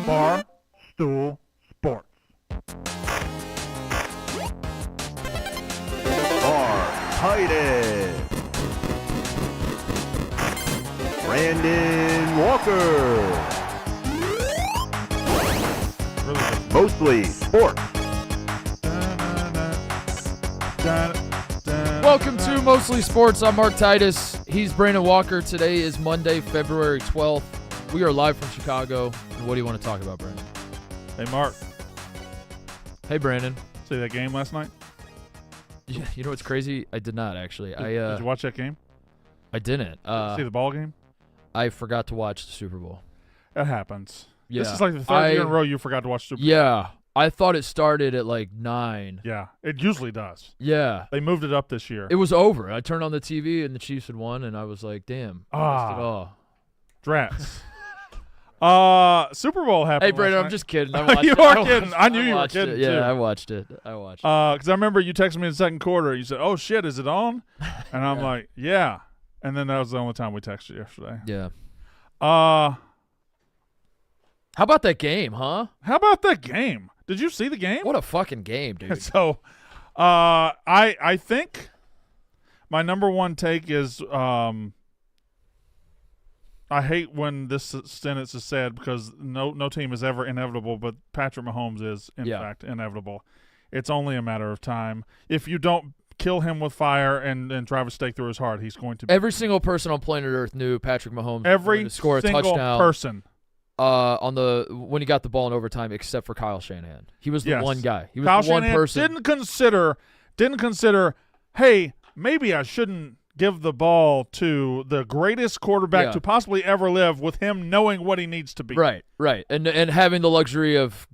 Barstool Sports. Titus, Brandon Walker, Mostly Sports. Welcome to Mostly Sports. I'm Mark Titus. He's Brandon Walker. Today is Monday, February 12th. We are live from Chicago. And what do you want to talk about, Brandon? Hey, Mark. Hey, Brandon. See that game last night? Yeah, you know what's crazy? I did not, actually. Did you watch that game? I didn't. See the ball game? I forgot to watch the Super Bowl. That happens. Yeah. This is like the third year in a row you forgot to watch Super Bowl. Yeah. I thought it started at like 9. Yeah, it usually does. Yeah. They moved it up this year. It was over. I turned on the TV and the Chiefs had won, and I was like, damn. I missed it all. Drats. Super Bowl happened. Hey, Brandon, I'm just kidding. I watched you it. are kidding. I knew you were kidding, Yeah, too. I watched it. Because I remember you texted me in the second quarter. You said, oh, shit, is it on? And I'm like, yeah. And then that was the only time we texted yesterday. Yeah. How about that game, huh? How about that game? Did you see the game? What a fucking game, dude. So, I think my number one take is I hate when this sentence is said because no team is ever inevitable, but Patrick Mahomes is, in fact, inevitable. It's only a matter of time. If you don't kill him with fire and drive a stake through his heart, he's going to be. Every single person on planet Earth knew Patrick Mahomes was going to score a single touchdown. Person. When he got the ball in overtime, except for Kyle Shanahan. He was the one guy. He was Kyle the one Shanahan person. Didn't consider, hey, maybe I shouldn't give the ball to the greatest quarterback to possibly ever live with him knowing what he needs to be. Right. And having the luxury of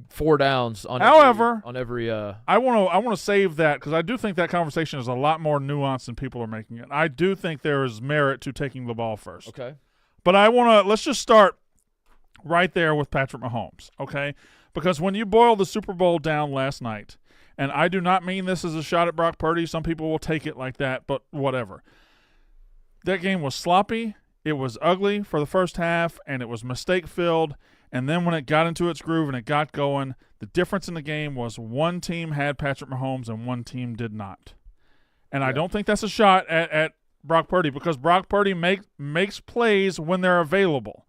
4 downs on every I want to save that because I do think that conversation is a lot more nuanced than people are making it. I do think there is merit to taking the ball first. Okay. But let's just start right there with Patrick Mahomes, okay? Because when you boil the Super Bowl down last night, and I do not mean this as a shot at Brock Purdy. Some people will take it like that, but whatever. That game was sloppy. It was ugly for the first half, and it was mistake-filled. And then when it got into its groove and it got going, the difference in the game was one team had Patrick Mahomes and one team did not. And I don't think that's a shot at Brock Purdy because Brock Purdy makes plays when they're available.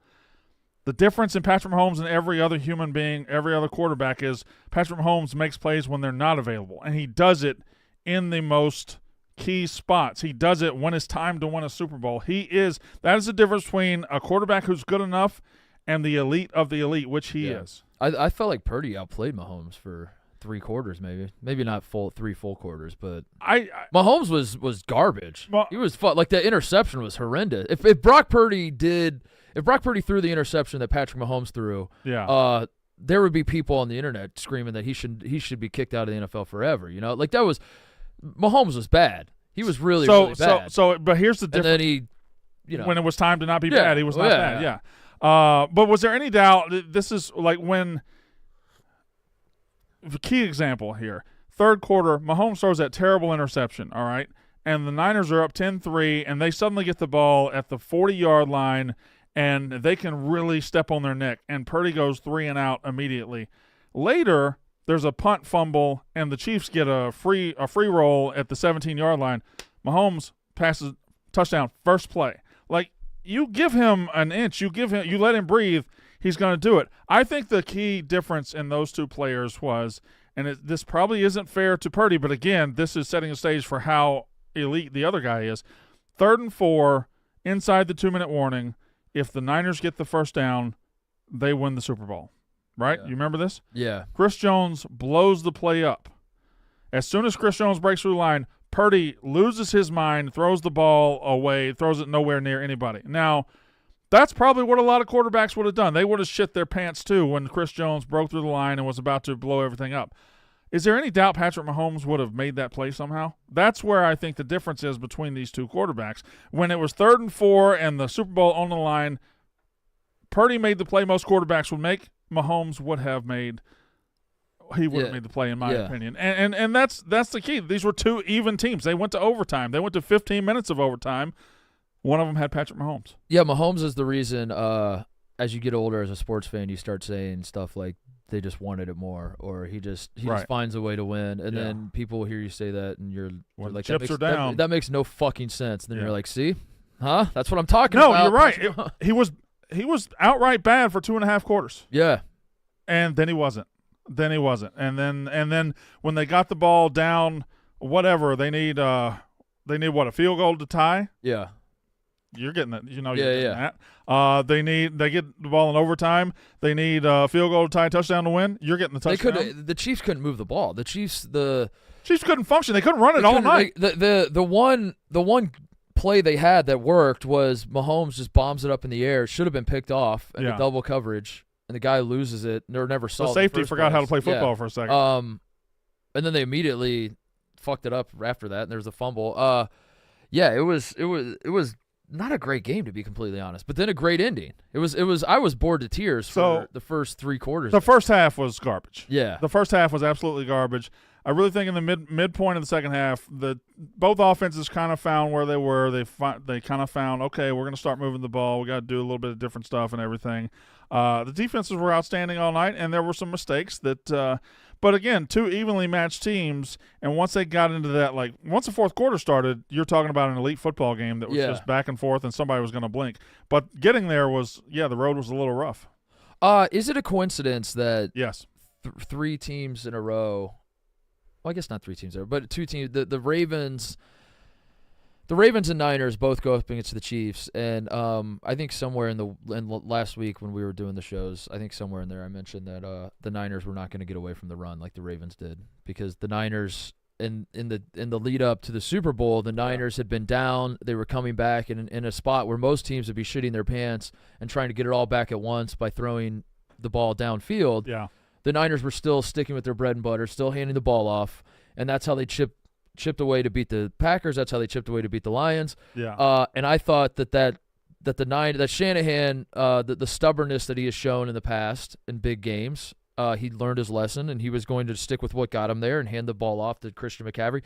The difference in Patrick Mahomes and every other human being, every other quarterback is Patrick Mahomes makes plays when they're not available, and he does it in the most key spots. He does it when it's time to win a Super Bowl. That is the difference between a quarterback who's good enough and the elite of the elite, which he is. I felt like Purdy outplayed Mahomes for 3 quarters, maybe not 3 full quarters, but Mahomes was garbage. He was like that interception was horrendous. If Brock Purdy threw the interception that Patrick Mahomes threw, there would be people on the internet screaming that he should be kicked out of the NFL forever. You know, like Mahomes was bad. He was really bad. But here's the difference. And then when it was time to not be bad, he was not bad. Yeah. But was there any doubt? This is like when the key example here. Third quarter, Mahomes throws that terrible interception. All right, and the Niners are up 10-3, and they suddenly get the ball at the 40-yard line. And they can really step on their neck. And Purdy goes 3 and out immediately. Later, there's a punt fumble, and the Chiefs get a free roll at the 17-yard line. Mahomes passes touchdown first play. Like, you give him an inch, you let him breathe, he's going to do it. I think the key difference in those two players was, and this probably isn't fair to Purdy, but again, this is setting a stage for how elite the other guy is. 3rd and 4, inside the 2-minute warning. If the Niners get the first down, they win the Super Bowl, right? Yeah. You remember this? Yeah. Chris Jones blows the play up. As soon as Chris Jones breaks through the line, Purdy loses his mind, throws the ball away, throws it nowhere near anybody. Now, that's probably what a lot of quarterbacks would have done. They would have shit their pants too when Chris Jones broke through the line and was about to blow everything up. Is there any doubt Patrick Mahomes would have made that play somehow? That's where I think the difference is between these two quarterbacks. When it was 3rd and 4 and the Super Bowl on the line, Purdy made the play most quarterbacks would make. Mahomes would have made he would have made the play, in my opinion. And that's the key. These were two even teams. They went to overtime. They went to 15 minutes of overtime. One of them had Patrick Mahomes. Yeah, Mahomes is the reason as you get older as a sports fan, you start saying stuff like they just wanted it more, or he just finds a way to win, and then people will hear you say that, and you're like, chips are down. That makes no fucking sense. And then you're like, see, huh? That's what I'm talking about. No, you're right. He was outright bad for 2.5 quarters. Yeah, and then he wasn't. And then when they got the ball down, whatever they need what, a field goal to tie? Yeah. You're getting that, you're getting that. They get the ball in overtime. They need a field goal to tie, touchdown to win. You're getting the touchdown. The Chiefs couldn't move the ball. The Chiefs couldn't function. They couldn't run it all night. The one play they had that worked was Mahomes just bombs it up in the air. It should have been picked off in the double coverage, and the guy loses it. Never saw the safety. Forgot how to play football for a second. And then they immediately fucked it up after that, and there was a fumble. It was not a great game, to be completely honest, but then a great ending. It was. I was bored to tears for the first 3 quarters. The first half was garbage. Yeah, the first half was absolutely garbage. I really think in the midpoint of the second half, both offenses kind of found where they were. They kind of found, okay, we're going to start moving the ball. We got to do a little bit of different stuff and everything. The defenses were outstanding all night, and there were some mistakes that. But again, 2 evenly matched teams, and once they got into that, once the fourth quarter started, you're talking about an elite football game that was just back and forth, and somebody was going to blink. But getting there was, the road was a little rough. Is it a coincidence that yes, 3 teams in a row? Well, I guess not 3 teams there, but 2 teams. The Ravens. The Ravens and Niners both go up against the Chiefs, and I think somewhere in last week when we were doing the shows, I think somewhere in there I mentioned that the Niners were not going to get away from the run like the Ravens did, because the Niners in the lead up to the Super Bowl, the Niners had been down, they were coming back in a spot where most teams would be shitting their pants and trying to get it all back at once by throwing the ball downfield. Yeah, the Niners were still sticking with their bread and butter, still handing the ball off, and that's how they chipped away to beat the Packers. That's how they chipped away to beat the Lions. Yeah. And I thought that Shanahan, the stubbornness that he has shown in the past in big games, he learned his lesson, and he was going to stick with what got him there and hand the ball off to Christian McCaffrey.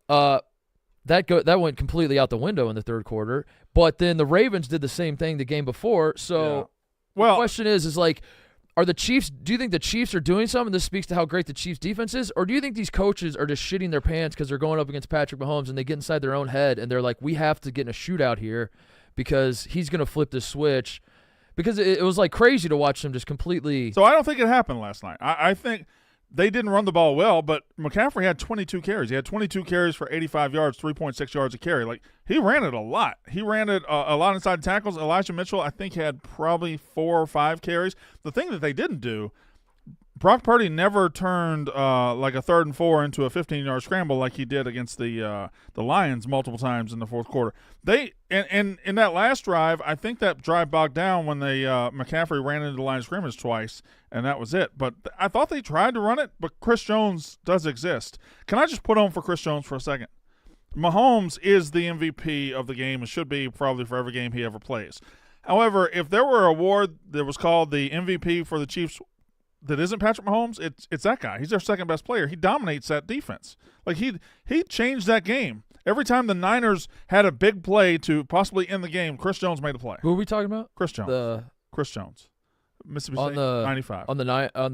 That went completely out the window in the third quarter. But then the Ravens did the same thing the game before. So the question is are the Chiefs? Do you think the Chiefs are doing something? This speaks to how great the Chiefs' defense is, or do you think these coaches are just shitting their pants because they're going up against Patrick Mahomes and they get inside their own head and they're like, we have to get in a shootout here because he's going to flip this switch? Because it was crazy to watch them just completely. So I don't think it happened last night. I think they didn't run the ball well, but McCaffrey had 22 carries. He had 22 carries for 85 yards, 3.6 yards a carry. He ran it a lot. He ran it a lot inside tackles. Elijah Mitchell, I think, had probably 4 or 5 carries. The thing that they didn't do, Brock Purdy never turned a 3rd and 4 into a 15-yard scramble like he did against the Lions multiple times in the fourth quarter. They and in that last drive, I think that drive bogged down when they McCaffrey ran into the line of scrimmage twice, and that was it. But I thought they tried to run it, but Chris Jones does exist. Can I just put on for Chris Jones for a second? Mahomes is the MVP of the game and should be probably for every game he ever plays. However, if there were an award that was called the MVP for the Chiefs that isn't Patrick Mahomes, it's that guy. He's their second best player. He dominates that defense. He changed that game. Every time the Niners had a big play to possibly end the game, Chris Jones made a play. Who are we talking about? Chris Jones. Chris Jones. Mississippi State 95.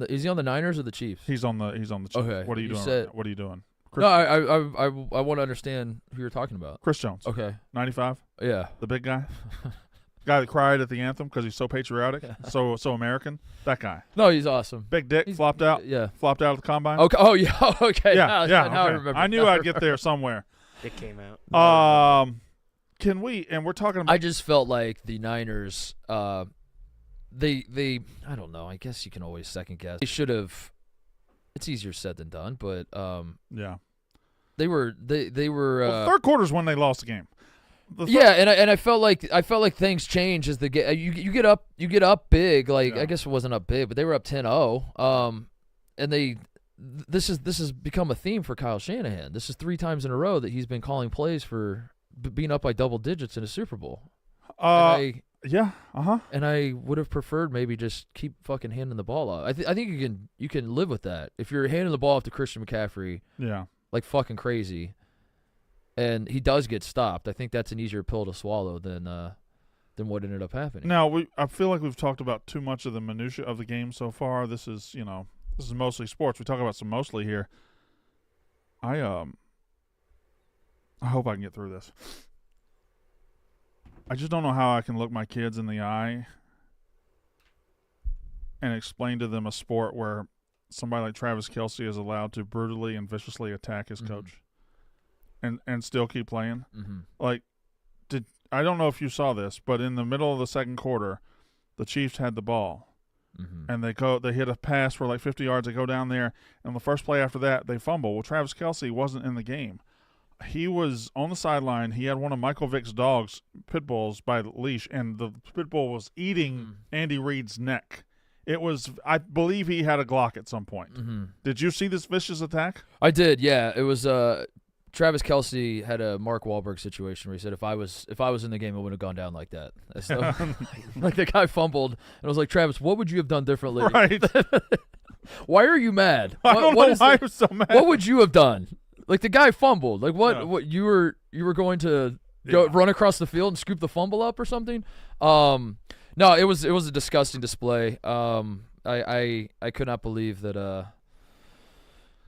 Is he on the Niners or the Chiefs? He's on the Chiefs. Okay. What are you doing? What are you doing? No, I want to understand who you're talking about. Chris Jones. Okay. 95? Yeah. The big guy? Guy that cried at the anthem because he's so patriotic, so American. That guy. No, he's awesome. Big dick, flopped out. Yeah. Flopped out of the combine. Okay. Oh, yeah. Okay. Yeah. Now Okay. I remember. I knew I'd get there somewhere. It came out. Can we? And we're talking about. I just felt like the Niners. They. I don't know. I guess you can always second guess. They should have. It's easier said than done, but yeah. They were. Well, third quarter's when they lost the game. And I felt like things change as the game. You get up big. I guess it wasn't up big, but they were up 10-0. And this has become a theme for Kyle Shanahan. This is 3 times in a row that he's been calling plays for being up by double digits in a Super Bowl. Yeah. And I would have preferred maybe just keep fucking handing the ball off. I think you can live with that if you're handing the ball off to Christian McCaffrey. Yeah. Like fucking crazy. And he does get stopped. I think that's an easier pill to swallow than than what ended up happening. Now, I feel like we've talked about too much of the minutia of the game so far. This is mostly sports. We talk about some mostly here. I hope I can get through this. I just don't know how I can look my kids in the eye and explain to them a sport where somebody like Travis Kelce is allowed to brutally and viciously attack his coach and still keep playing. Mm-hmm. Like, I don't know if you saw this, but in the middle of the second quarter, the Chiefs had the ball. Mm-hmm. And they hit a pass for like 50 yards. They go down there, and the first play after that, they fumble. Well, Travis Kelce wasn't in the game. He was on the sideline. He had one of Michael Vick's dogs, pit bulls, by the leash, and the pit bull was eating Andy Reid's neck. It was, I believe he had a Glock at some point. Mm-hmm. Did you see this vicious attack? I did, yeah. It was Travis Kelce had a Mark Wahlberg situation where he said, if I was in the game, it wouldn't have gone down like that. So, like the guy fumbled, and I was like, Travis, what would you have done differently? Right. Why are you mad? I don't know why I was so mad. What would you have done? Like the guy fumbled. Like what? Yeah. What you were going to go run across the field and scoop the fumble up or something? No, it was a disgusting display. I could not believe that.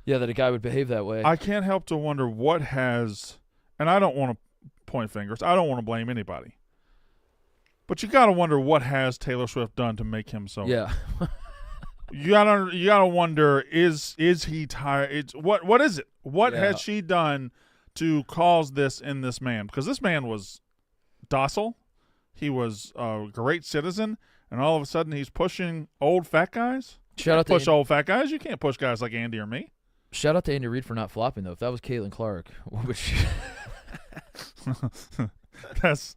That a guy would behave that way. I can't help to wonder what has, and I don't want to point fingers. I don't want to blame anybody. But you got to wonder what has Taylor Swift done to make him so. Yeah. You gotta wonder, is he tired? What is it? What has she done to cause this in this man? Because this man was docile. He was a great citizen, and all of a sudden he's pushing old fat guys. Shout out to push old fat guys. You can't push guys like Andy or me. Shout out to Andy Reid for not flopping, though. If that was Caitlin Clark, what would she... That's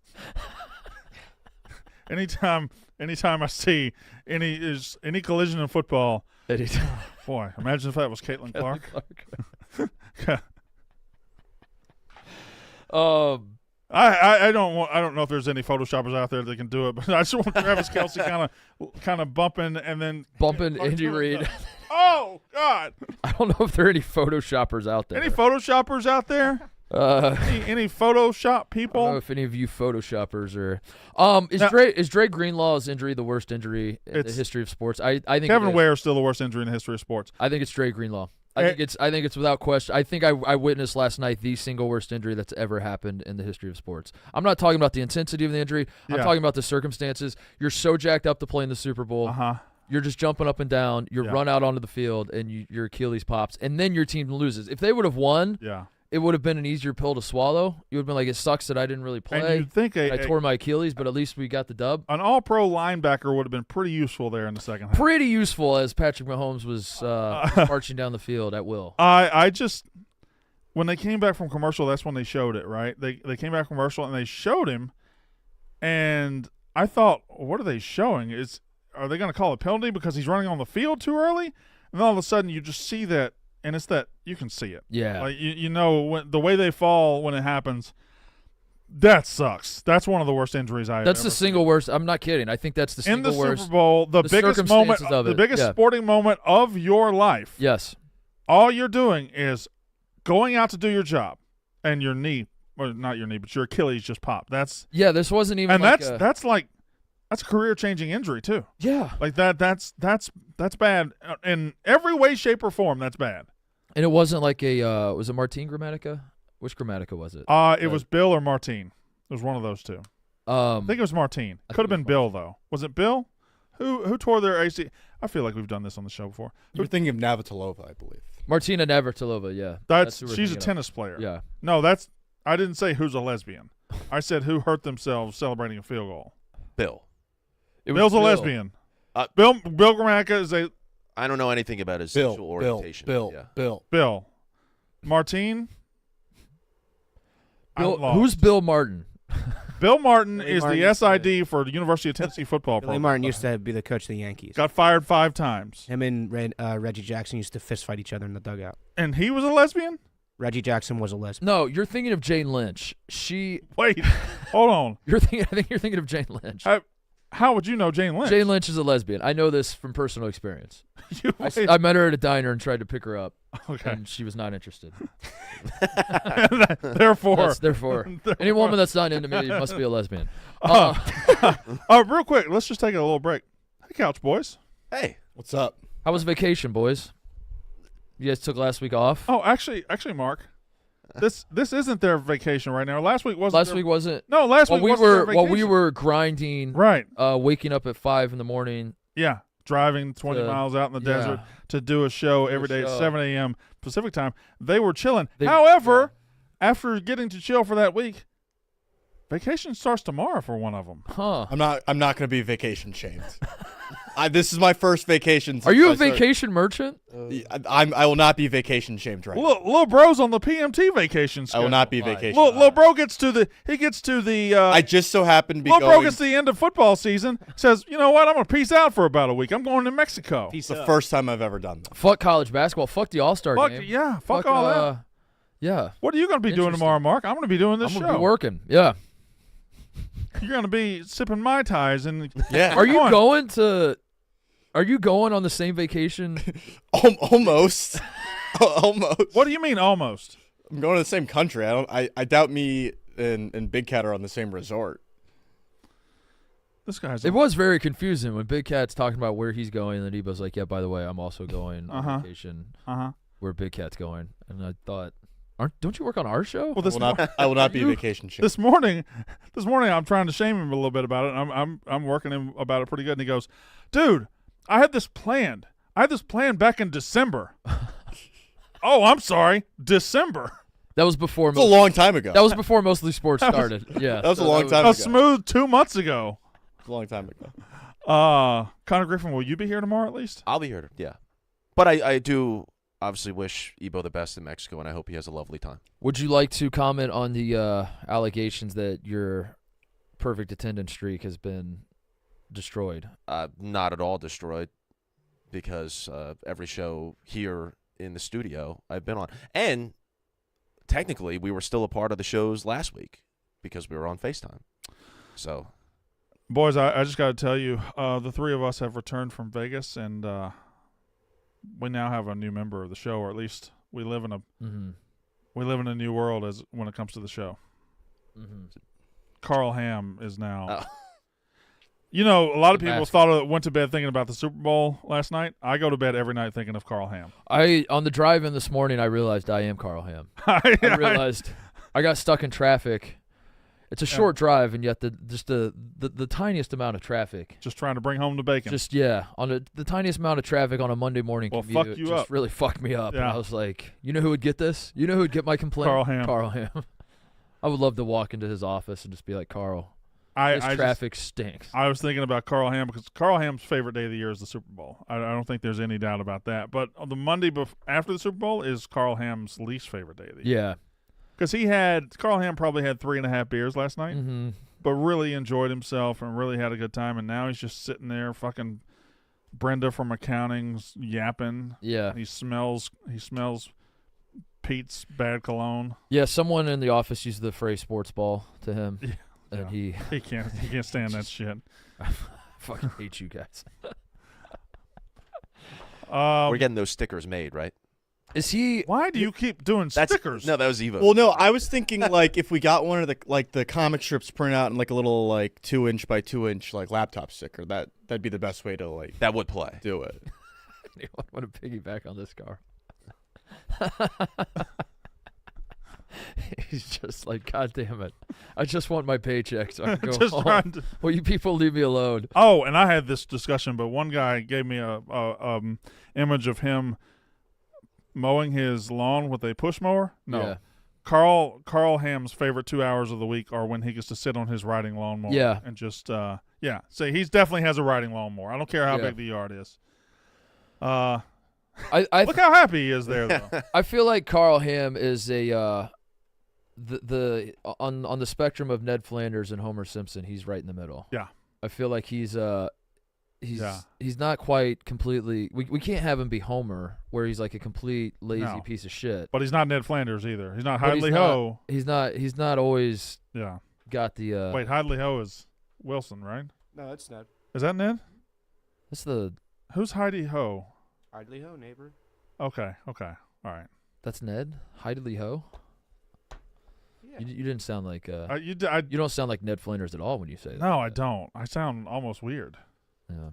anytime I see any collision in football. Boy, imagine if that was Caitlin Clark. I don't know if there's any photoshoppers out there that can do it, but I just want Travis Kelce kind of bumping Andy Reid. Oh God! I don't know if there are any photoshoppers out there. Any photoshoppers out there? Any Photoshop people? I don't know if any of you photoshoppers are. Is Dre Greenlaw's injury the worst injury in the history of sports? I think Kevin Ware is still the worst injury in the history of sports. I think it's Dre Greenlaw. I think it's without question. I think I witnessed last night the single worst injury that's ever happened in the history of sports. I'm not talking about the intensity of the injury. I'm talking about the circumstances. You're so jacked up to play in the Super Bowl. You're just jumping up and down. You run out onto the field, and your Achilles pops, and then your team loses. If they would have won, it would have been an easier pill to swallow. You would have been like, it sucks that I didn't really play. And you'd think I tore my Achilles, but at least we got the dub. An all-pro linebacker would have been pretty useful there in the second half. Pretty useful as Patrick Mahomes was marching down the field at will. I just – when they came back from commercial, that's when they showed it, right? They came back from commercial, and they showed him, and I thought, what are they showing? Are they going to call a penalty because he's running on the field too early? And then all of a sudden you just see that, and it's that you can see it. Yeah. Like you know when the way they fall when it happens, that sucks. That's one of the worst injuries I've That's ever the single worst. I'm not kidding. I think that's the single worst. In the Super Bowl, the biggest moment, of it. the biggest sporting moment of your life. Yes. All you're doing is going out to do your job, and your knee, or not your knee, but your Achilles just popped. This wasn't even. And that's a career-changing injury too. Yeah, like that's bad in every way, shape, or form. That's bad. And it wasn't like was it Martin Gramatica? Which Gramatica was it? It was Bill or Martin. It was one of those two. I think it was Martin. Could have been Bill though. Was it Bill? Who tore their AC? I feel like we've done this on the show before. You're thinking of Navratilova, I believe. Martina Navratilova, yeah. She's a tennis player. Yeah. No, I didn't say who's a lesbian. I said who hurt themselves celebrating a field goal. Bill. Bill's a lesbian. Bill Gramatica is a. I don't know anything about his sexual orientation. Bill. Martin. Who's Bill Martin? Bill Martin Billy is Martin the SID for the University of Tennessee football Billy program. Martin used to be the coach of the Yankees. Got fired 5 times. Him and Reggie Jackson used to fist fight each other in the dugout. And he was a lesbian? Reggie Jackson was a lesbian. No, you're thinking of Jane Lynch. Wait, hold on. I think you're thinking of Jane Lynch. How would you know Jane Lynch? Jane Lynch is a lesbian. I know this from personal experience. Wait. I met her at a diner and tried to pick her up, Okay. and she was not interested. Therefore, Any woman that's not into me must be a lesbian. Real quick, let's just take a little break. Hey, Couch Boys. Hey, What's up? How was vacation, boys? You guys took last week off? Oh, actually, Mark, this isn't their vacation right now. Last week wasn't. Last week wasn't. No, last week wasn't their vacation. While we were grinding, right. Waking up at 5 a.m. Yeah, driving 20 miles out in the desert to do a show every day at 7 a.m. Pacific time. They were chilling. However, after getting to chill for that week, vacation starts tomorrow for one of them. Huh? I'm not going to be vacation shamed. This is my first vacation. Are you a vacation merchant? I will not be vacation shamed right now. Little bro's on the PMT vacation schedule. I will not be vacation. Little bro gets to the. I just so happen to be Little going. bro gets to the end of football season. Says, you know what? I'm gonna peace out for about a week. I'm going to Mexico. It's the first time I've ever done that. Fuck college basketball. Fuck the All-Star game. Yeah. Fuck all that. Yeah. What are you gonna be doing tomorrow, Mark? I'm gonna be doing this show. I'm gonna be working. Yeah. You're gonna be sipping Mai Tais and. Yeah. Are you going to? Are you going on the same vacation? Almost. Almost. What do you mean almost? I'm going to the same country. I doubt me and Big Cat are on the same resort. This guy's. It was very confusing when Big Cat's talking about where he's going, and then Ebo's like, "Yeah, by the way, I'm also going on vacation where Big Cat's going." And I thought, don't you work on our show? Well, I will not be vacation shamed. This morning, I'm trying to shame him a little bit about it. And I'm working him about it pretty good, and he goes, "Dude, I had this planned. Back in December." Oh, I'm sorry, December. That was before. It was a long time ago. That was before Mostly Sports started. Yeah, that was a long time ago. A smooth 2 months ago. A long time ago. Connor Griffin, will you be here tomorrow at least? I'll be here. Yeah, but I do obviously wish Ebo the best in Mexico, and I hope he has a lovely time. Would you like to comment on the allegations that your perfect attendance streak has been destroyed? Not at all destroyed, because every show here in the studio I've been on, and technically we were still a part of the shows last week because we were on FaceTime. So, boys, I just got to tell you, the three of us have returned from Vegas, and we now have a new member of the show, or at least we live in a new world when it comes to the show. Carl Ham is now. You know, a lot of people went to bed thinking about the Super Bowl last night. I go to bed every night thinking of Carl Ham. On the drive-in this morning, I realized I am Carl Ham. I realized I got stuck in traffic. It's a short drive, and yet the tiniest amount of traffic. Just trying to bring home the bacon. On the tiniest amount of traffic on a Monday morning commute just really fucked me up. Yeah. And I was like, you know who would get this? You know who would get my complaint? Carl Ham. I would love to walk into his office and just be like, Carl, traffic stinks. I was thinking about Carl Ham because Carl Ham's favorite day of the year is the Super Bowl. I don't think there's any doubt about that. But on the Monday after the Super Bowl is Carl Ham's least favorite day of the year. Yeah. Because Carl Ham probably had 3.5 beers last night, but really enjoyed himself and really had a good time. And now he's just sitting there, fucking Brenda from accounting's yapping. Yeah, he smells Pete's bad cologne. Yeah, someone in the office used the phrase "sports ball" to him, and he can't stand that shit. I fucking hate you guys. We're getting those stickers made, right? Is he? Why do you keep doing stickers? No, that was Evo. Well, no, I was thinking like if we got one of the comic strips printed out in like a little like 2-inch by 2-inch like laptop sticker, that'd be the best way to like that would play. Do it. I want to piggyback on this, Carl. He's just like, God damn it! I just want my paycheck so I can go home. Will you people leave me alone? Oh, and I had this discussion, but one guy gave me a image of him mowing his lawn with a push mower. No. Yeah. Carl Ham's favorite 2 hours of the week are when he gets to sit on his riding lawnmower. Yeah. And just so he definitely has a riding lawnmower. I don't care how big the yard is. I look how happy he is there though. I feel like Carl Ham is a on the spectrum of Ned Flanders and Homer Simpson, he's right in the middle. Yeah. I feel like he's not quite completely. We can't have him be Homer, where he's like a complete lazy piece of shit. But he's not Ned Flanders either. He's not Hidley Ho. He's not always. Yeah. Got the. Wait, Hidley Ho is Wilson, right? No, that's Ned. Is that Ned? That's the Who's Heidi Ho? Idly ho, neighbor. Okay. All right. that's Ned Heidley Ho. Yeah. You didn't sound like You don't sound like Ned Flanders at all when you say that. no, I don't. I sound almost weird. Yeah.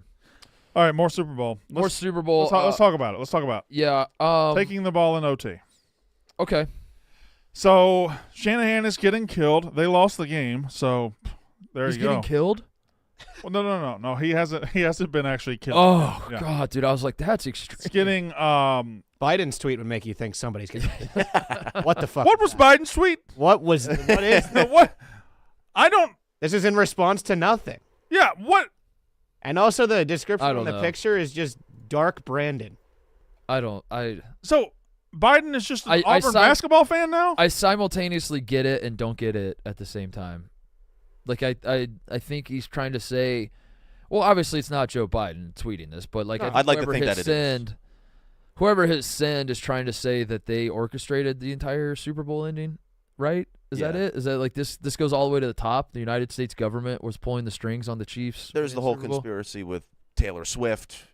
All right, more Super Bowl. More Super Bowl. Let's talk about it. Yeah. Taking the ball in OT. Okay. So Shanahan is getting killed. They lost the game, so there He's you go. getting killed. Well, no. He hasn't been actually killed. Oh Yeah. God, dude, I was like, that's extreme. It's getting Biden's tweet would make you think somebody's getting What the fuck? What was Biden's tweet? What was? What is? No, what? I don't. This is in response to nothing. Yeah. What? And also the description I on don't the know. picture is just dark Brandon. So Biden is just an I Auburn basketball fan now. I simultaneously get it and don't get it at the same time. Like I think he's trying to say, well, obviously it's not Joe Biden tweeting this, but like No. I think I'd like to whoever think hit that it send, whoever hit send is trying to say that they orchestrated the entire Super Bowl ending, right? Is that Yeah. it? Is that like this goes all the way to the top? The United States government was pulling the strings on the Chiefs. There's the winning whole Super Bowl? conspiracy with Taylor Swift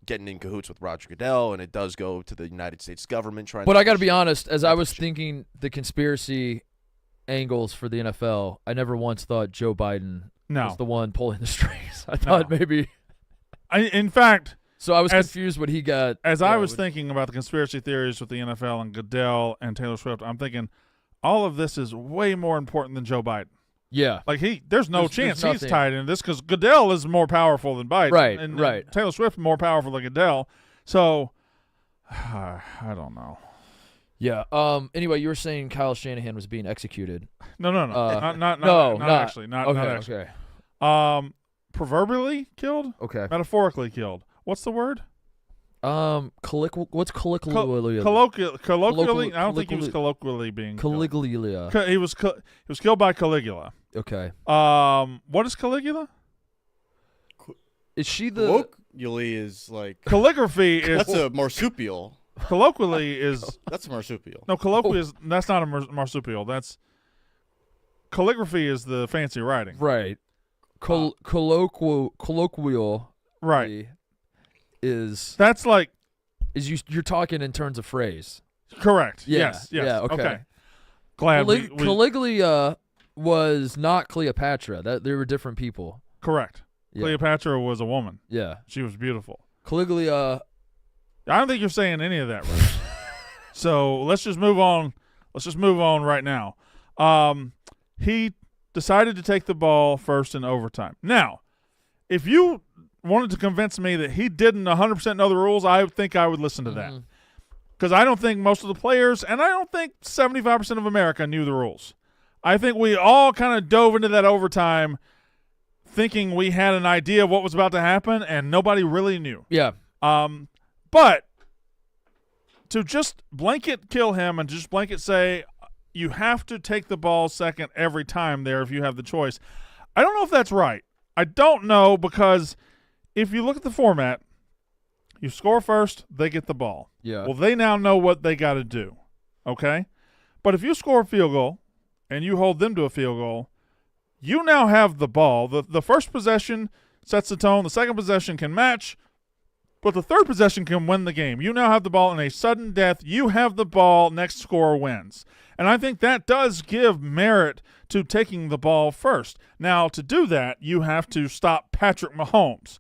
getting in cahoots with Roger Goodell, and it does go to the United States government trying. But to I got to push be honest, as I was shit. thinking the conspiracy angles for the NFL, I never once thought Joe Biden No. was the one pulling the strings. I thought maybe. In fact, So I was As- confused when he got. as I yeah, was when- thinking about the conspiracy theories with the NFL and Goodell and Taylor Swift, I'm thinking all of this is way more important than Joe Biden. Yeah. Like there's no There's chance he's nothing. tied into this because Goodell is more powerful than Biden. Right, And right. Taylor Swift more powerful than Goodell. So I don't know. Yeah. Anyway, you were saying Kyle Shanahan was being executed. No. Not no, actually. Not okay. actually. Okay. Proverbially killed? Okay. Metaphorically killed. What's the word? What's colloquially? Colloquially, I don't think he was colloquially being killed. Caligula. He was killed by Caligula. Okay. What is Caligula? Is she the? Colloquially is like Calligraphy is that's a marsupial. colloquially is That's a marsupial. no colloquially is that's not a marsupial. That's calligraphy is the fancy writing. Right. Colloquial. Right. Is That's like you're talking in terms of phrase. correct. Yeah, Yes. yeah, okay. Glad we Caligula was not Cleopatra. That they were different people. correct. Yeah. Cleopatra was a woman. Yeah. She was beautiful. Caligula. I don't think you're saying any of that right. So let's just move on. Let's just move on right now. He decided to take the ball first in overtime. Now, if you wanted to convince me that he didn't 100% know the rules, I think I would listen to that. Because I don't think most of the players, and I don't think 75% of America knew the rules. I think we all kind of dove into that overtime thinking we had an idea of what was about to happen, and nobody really knew. Yeah. But to just blanket kill him and just blanket say you have to take the ball second every time there if you have the choice, I don't know if that's right. I don't know because if you look at the format, you score first, they get the ball. Yeah. Well, they now know what they got to do, okay? But if you score a field goal and you hold them to a field goal, you now have the ball. The first possession sets the tone. The second possession can match, but the third possession can win the game. You now have the ball in a sudden death. You have the ball. Next score wins. And I think that does give merit to taking the ball first. Now, to do that, you have to stop Patrick Mahomes.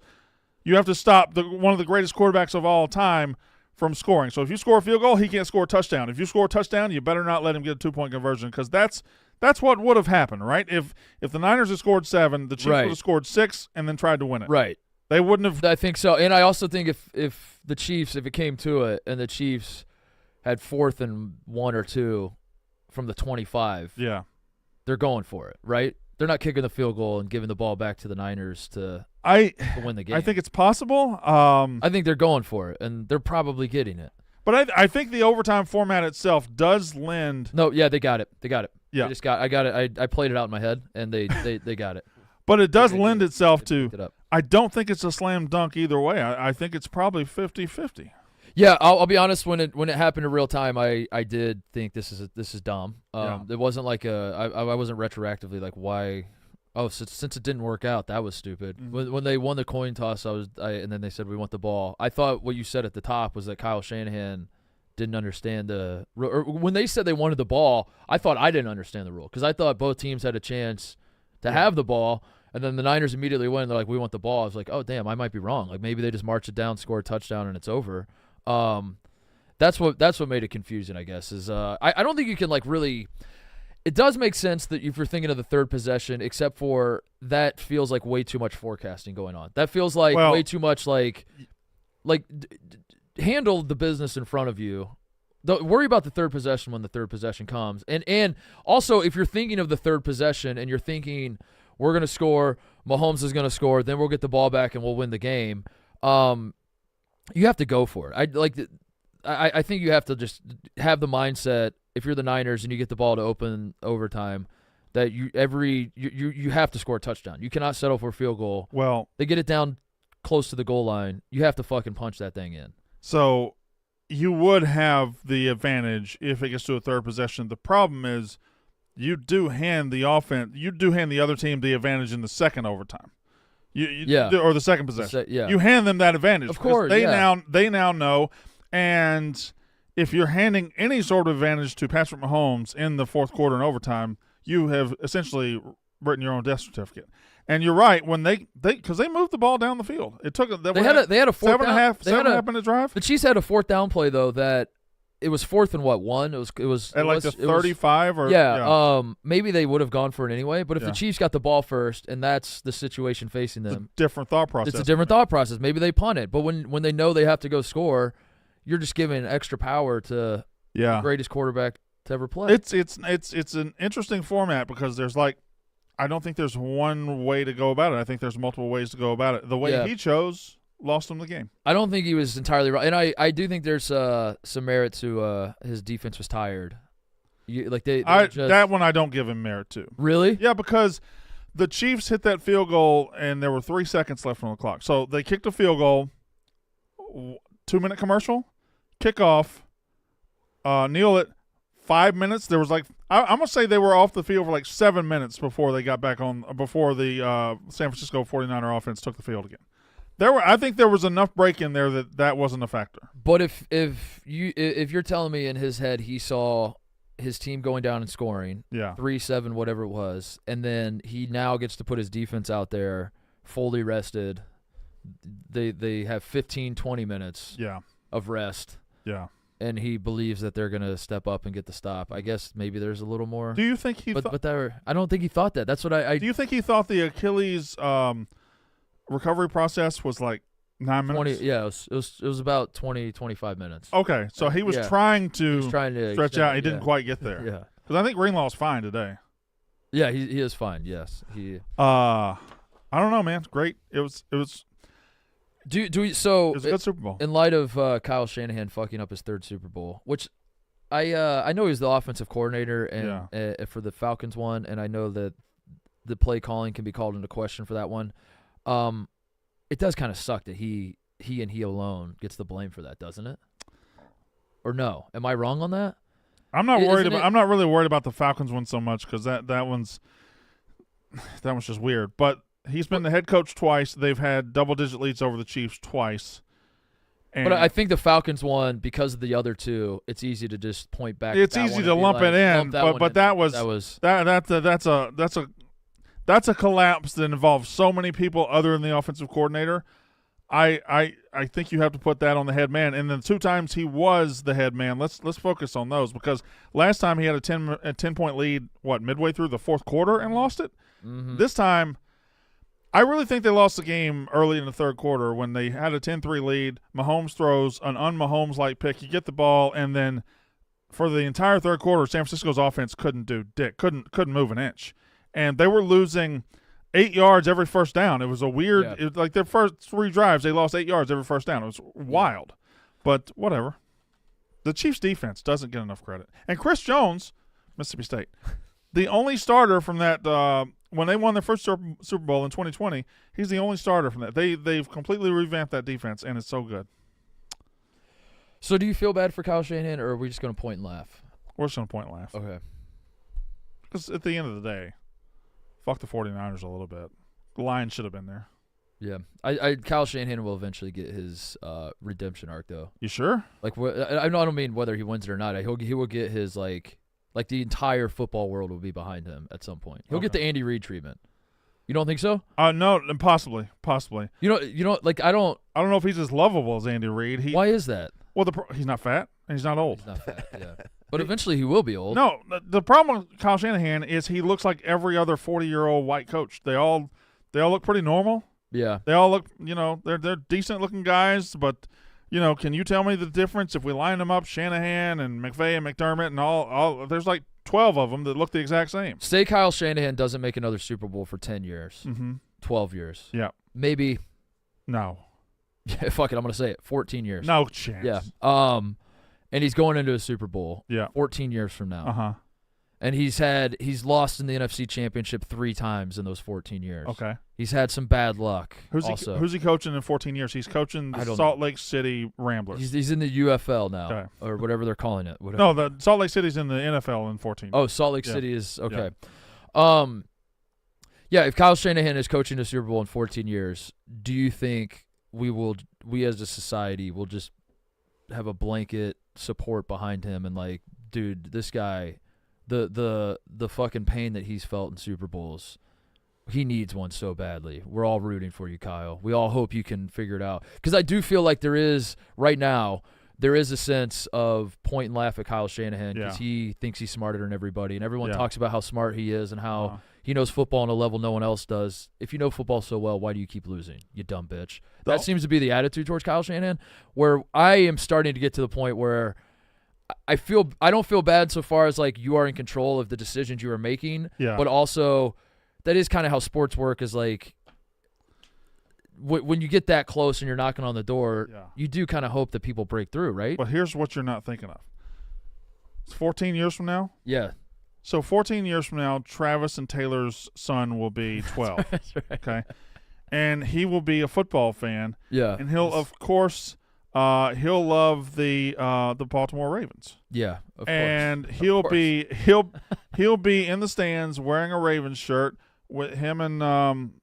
You have to stop one of the greatest quarterbacks of all time from scoring. So if you score a field goal, he can't score a touchdown. If you score a touchdown, you better not let him get a two-point conversion because that's what would have happened, right? If the Niners had scored 7, the Chiefs Right. would have scored 6 and then tried to win it. Right. They wouldn't have. I think so. And I also think if the Chiefs, if it came to it and the Chiefs had 4th and 1 or 2 from the 25, Yeah. they're going for it, right? They're not kicking the field goal and giving the ball back to the Niners to I win the game. think it's possible. I think they're going for it, and they're probably getting it. But I think the overtime format itself does lend. No, yeah, they got it. They got it. Yeah. I got it. I played it out in my head, and they got it. But it does They lend did. itself They to. picked it up. I don't think it's a slam dunk either way. I think it's probably 50-50. Yeah, I'll be honest. When it happened in real time, I did think this is dumb. Yeah. It wasn't like I wasn't retroactively like why Oh, since it didn't work out, that was stupid. Mm-hmm. When they won the coin toss, and then they said we want the ball. I thought what you said at the top was that Kyle Shanahan didn't understand or when they said they wanted the ball, I thought I didn't understand the rule because I thought both teams had a chance to have the ball, and then the Niners immediately went. They're like, we want the ball. I was like, oh damn, I might be wrong. Like maybe they just march it down, score a touchdown, and it's over. That's what made it confusing. I guess is I don't think you can like really. It does make sense that if you're thinking of the third possession, except for that feels like way too much forecasting going on. That feels like way too much like handle the business in front of you. Don't worry about the third possession when the third possession comes. And also, if you're thinking of the third possession and you're thinking we're going to score, Mahomes is going to score, then we'll get the ball back and we'll win the game, you have to go for it. I think you have to just have the mindset, if you're the Niners and you get the ball to open overtime, that you have to score a touchdown. You cannot settle for a field goal. Well, they get it down close to the goal line. You have to fucking punch that thing in. So you would have the advantage if it gets to a third possession. The problem is you do hand the other team the advantage in the second overtime. Or the second possession. You hand them that advantage. Of course, they now know. And if you're handing any sort of advantage to Patrick Mahomes in the fourth quarter and overtime, you have essentially written your own death certificate. And you're right, when because they moved the ball down the field. It took they had a fourth down. 7.5 minute drive. The Chiefs had a fourth down play though that it was fourth and one. It was at like the 35 maybe they would have gone for it anyway. But if the Chiefs got the ball first and that's the situation facing them, it's a different thought process. It's a different thought process. Maybe they punt it, but when they know they have to go score, you're just giving extra power to the greatest quarterback to ever play. It's an interesting format because there's I don't think there's one way to go about it. I think there's multiple ways to go about it. The way he chose lost him the game. I don't think he was entirely right, and I do think there's some merit to his defense was tired. That one I don't give him merit to. Really? Yeah, because the Chiefs hit that field goal and there were 3 seconds left on the clock. So they kicked a field goal, 2-minute commercial, kickoff, kneel it, 5 minutes. There was I'm gonna say they were off the field for 7 minutes before they got back on. Before the San Francisco 49er offense took the field again. I think there was enough break in there that wasn't a factor. But if you're telling me in his head he saw his team going down and scoring, 3-7 whatever it was, and then he now gets to put his defense out there fully rested. They have 15-20 minutes of rest. Yeah. And he believes that they're going to step up and get the stop. I guess maybe there's a little more. Do you think he I don't think he thought that. That's what I Do you think he thought the Achilles recovery process was 9 minutes? 20, it was about 20, 25 minutes. Okay, so he was trying to stretch out. He didn't quite get there. Yeah. Because I think Greenlaw's fine today. Yeah, he is fine. Yes. I don't know, man. Great. It was it was a good Super Bowl. In light of Kyle Shanahan fucking up his third Super Bowl, which I know he's the offensive coordinator and for the Falcons one, and I know that the play calling can be called into question for that one. It does kind of suck that he and he alone gets the blame for that, doesn't it? Or no? Am I wrong on that? I'm not worried about. I'm not really worried about the Falcons one so much because that one's just weird. But he's been the head coach twice. They've had double-digit leads over the Chiefs twice. But I think the Falcons won because of the other two. It's easy to just point back. It's easy to lump it in, but that's a collapse that involves so many people other than the offensive coordinator. I think you have to put that on the head man. And then 2 times he was the head man. Let's focus on those because last time he had a 10-point lead, midway through the fourth quarter and lost it. Mm-hmm. This time, I really think they lost the game early in the third quarter when they had a 10-3 lead. Mahomes throws an un-Mahomes-like pick. You get the ball, and then for the entire third quarter, San Francisco's offense couldn't do dick, couldn't move an inch. And they were losing 8 yards every first down. It was a weird – it was their first 3 drives, they lost 8 yards every first down. It was wild. But whatever. The Chiefs' defense doesn't get enough credit. And Chris Jones, Mississippi State, the only starter from that when they won their first Super Bowl in 2020, he's the only starter from that. They've completely revamped that defense, and it's so good. So do you feel bad for Kyle Shanahan, or are we just going to point and laugh? We're just going to point and laugh. Okay. Because at the end of the day, fuck the 49ers a little bit. The Lions should have been there. Yeah, Kyle Shanahan will eventually get his redemption arc, though. You sure? Like, I don't mean whether he wins it or not. He will get his like the entire football world will be behind him at some point. He'll get the Andy Reid treatment. You don't think so? No, possibly. You know, like I don't know if he's as lovable as Andy Reid. Why is that? Well, he's not fat and he's not old. He's not fat, yeah. But eventually he will be old. No, the problem with Kyle Shanahan is he looks like every other 40-year-old white coach. They all look pretty normal. Yeah. They all look, they're decent-looking guys, but, can you tell me the difference if we line them up, Shanahan and McVay and McDermott and all there's like 12 of them that look the exact same. Say Kyle Shanahan doesn't make another Super Bowl for 10 years, 12 years. Yeah. Maybe. No. Yeah, fuck it, I'm going to say it. 14 years. No chance. Yeah. And he's going into a Super Bowl 14 years from now. Uh-huh. And he's lost in the NFC Championship 3 times in those 14 years. Okay. He's had some bad luck. Who's he coaching in 14 years? He's coaching the Salt Lake City Ramblers. He's in the UFL now, or whatever they're calling it. Whatever. No, the Salt Lake City's in the NFL in 14. Oh, Salt Lake City is okay. Yeah. If Kyle Shanahan is coaching a Super Bowl in 14 years, do you think we as a society will just have a blanket support behind him and like, dude, this guy, the fucking pain that he's felt in Super Bowls, he needs one so badly. We're all rooting for you, Kyle. We all hope you can figure it out. Because I do feel like there is a sense of point and laugh at Kyle Shanahan because he thinks he's smarter than everybody, and everyone talks about how smart he is and how he knows football on a level no one else does. If you know football so well, why do you keep losing, you dumb bitch? That seems to be the attitude towards Kyle Shanahan, where I am starting to get to the point where I don't feel bad so far as like you are in control of the decisions you are making, but also that is kind of how sports work is like when you get that close and you're knocking on the door, you do kind of hope that people break through, right? But here's what you're not thinking of. It's 14 years from now? Yeah. So 14 years from now, Travis and Taylor's son will be 12. That's right. Okay. And he will be a football fan. Yeah. And he'll, of course, he'll love the Baltimore Ravens. Yeah, of and course. he'll be in the stands wearing a Ravens shirt with him and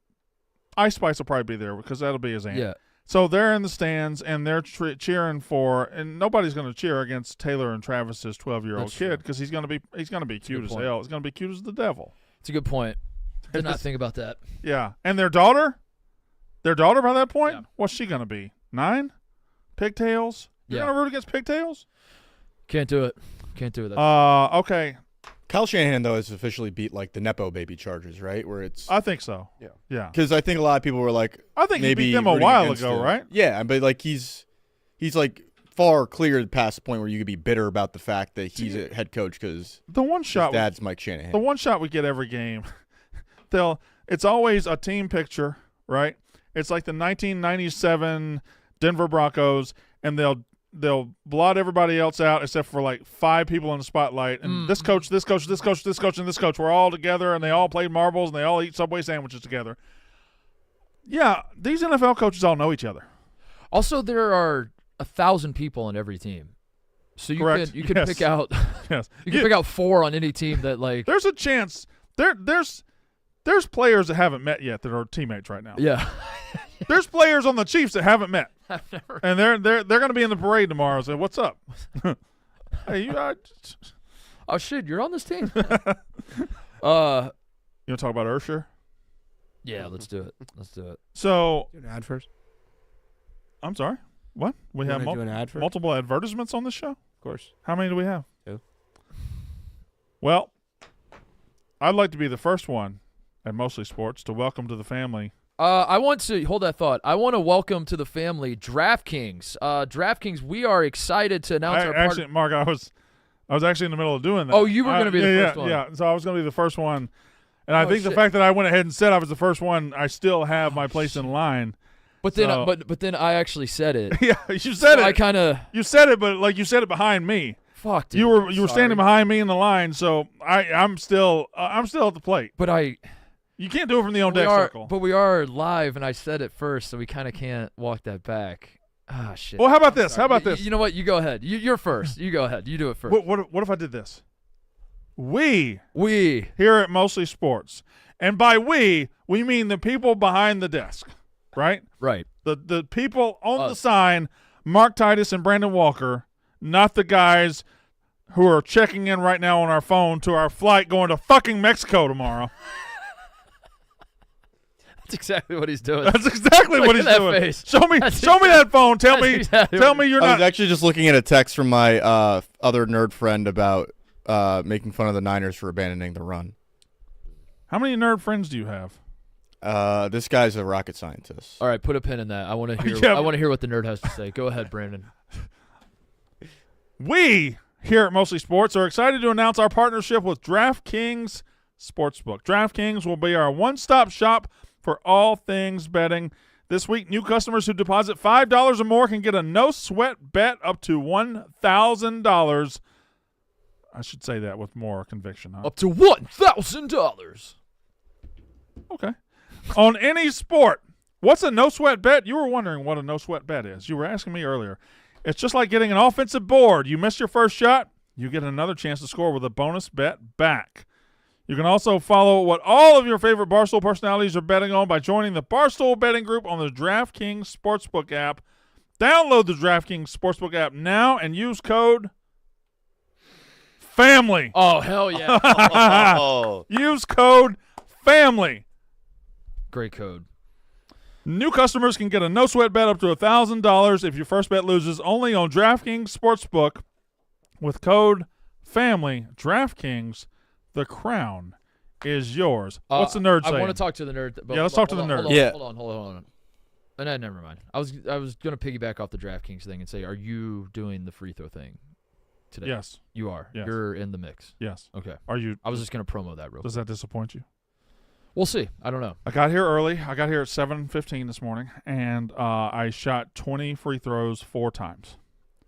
Ice Spice will probably be there because that'll be his aunt. Yeah. So they're in the stands and they're cheering for, and nobody's going to cheer against Taylor and Travis's 12-year-old kid because he's going to be cute as hell. He's going to be cute as the devil. It's a good point. Did not think about that. Yeah, and their daughter by that point, what's she going to be? 9? Pigtails? You're going to root against pigtails? Can't do it. Okay. Kyle Shanahan, though, has officially beat, like, the Nepo baby Chargers, right? Where it's... I think so. Yeah. Because I think a lot of people were like... I think maybe he beat them a while ago, him. right? Yeah, but, like, he's like, far clear past the point where you could be bitter about the fact that he's a head coach because his dad's Mike Shanahan. The one shot we get every game, it's always a team picture, right? It's like the 1997 Denver Broncos, and they'll blot everybody else out except for like 5 people in the spotlight. And this coach, and this coach, we're all together, and they all played marbles, and they all eat Subway sandwiches together. Yeah, these NFL coaches all know each other. Also, there are 1,000 people on every team, so you can pick out pick out 4 on any team that like. There's a chance there's players that haven't met yet that are teammates right now. Yeah. There's players on the Chiefs that haven't met, and they're going to be in the parade tomorrow. So what's up? Hey, you. Oh shit, you're on this team. You want to talk about Ursher? Yeah, let's do it. So, do an ad first. I'm sorry. What? We have do an ad first? multiple advertisements on this show? Of course. How many do we have? 2. Well, I'd like to be the first one at Mostly Sports to welcome to the family. I want to hold that thought. I want to welcome to the family DraftKings. DraftKings, we are excited to announce our actually, Mark, I was actually in the middle of doing that. Oh, you were going to be the first one. Yeah, so I was going to be the first one. And I think the fact that I went ahead and said I was the first one, I still have my place in line. But then, but then I actually said it. Yeah, you said it. I kind of you said it, but like you said it behind me. Fuck, dude. You were standing behind me in the line, so I'm still at the plate. But you can't do it from the on deck circle. But we are live, and I said it first, so we kind of can't walk that back. Ah, shit. Well, how about this? How about this? You know what? You go ahead. You're first. You go ahead. You do it first. What if I did this? We here at Mostly Sports And by we mean the people behind the desk, right? Right. The people on the sign, Mark Titus and Brandon Walker, not the guys who are checking in right now on our phone to our flight going to fucking Mexico tomorrow. That's exactly what he's doing. That's exactly what he's doing. Face. Show me that phone. Tell me you're I not. was actually just looking at a text from my other nerd friend about making fun of the Niners for abandoning the run. How many nerd friends do you have? This guy's a rocket scientist. All right, put a pin in that. I want to hear. Yeah. I want to hear what the nerd has to say. Go ahead, Brandon. We here at Mostly Sports are excited to announce our partnership with DraftKings Sportsbook. DraftKings will be our one-stop shop for all things betting. This week, new customers who deposit $5 or more can get a no-sweat bet up to $1,000. I should say that with more conviction, huh? Up to $1,000. Okay. On any sport. What's a no-sweat bet? You were wondering what a no-sweat bet is. You were asking me earlier. It's just like getting an offensive board. You miss your first shot, you get another chance to score with a bonus bet back. You can also follow what all of your favorite Barstool personalities are betting on by joining the Barstool betting group on the DraftKings Sportsbook app. Download the DraftKings Sportsbook app now and use code FAMILY. Oh, hell yeah. Oh. Use code FAMILY. Great code. New customers can get a no-sweat bet up to $1,000 if your first bet loses, only on DraftKings Sportsbook with code FAMILY. DraftKings, the crown is yours. What's the nerd saying? I want to talk to the nerd. Yeah, let's talk to the nerd. Hold on. Never mind. I was going to piggyback off the DraftKings thing and say, are you doing the free throw thing today? Yes. You are. Yes. You're in the mix. Yes. Okay. Are you? I was just going to promo that real quick. Does that disappoint you? We'll see. I don't know. I got here early. I got here at 7:15 this morning, and I shot 20 free throws 4 times.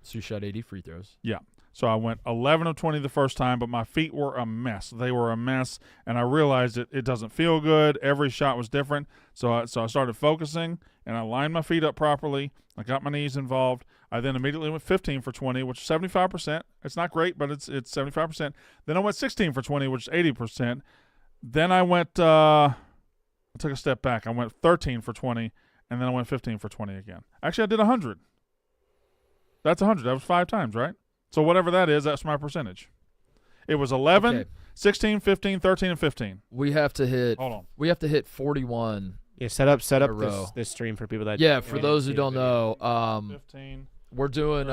So you shot 80 free throws. Yeah. So I went 11 of 20 the first time, but my feet were a mess. They were a mess, and I realized it doesn't feel good. Every shot was different. So I started focusing, and I lined my feet up properly. I got my knees involved. I then immediately went 15 for 20, which is 75%. It's not great, but it's 75%. Then I went 16 for 20, which is 80%. Then I went I took a step back. I went 13 for 20, and then I went 15 for 20 again. Actually, I did 100. That's 100. That was 5 times, right? So whatever that is, that's my percentage. It was 11, Okay. 16, 15, 13, and 15. We have to hit. Hold on. We have to hit 41. Yeah, set up row. this stream for people that. Yeah, for didn't those who see the don't video. know, 15, we're doing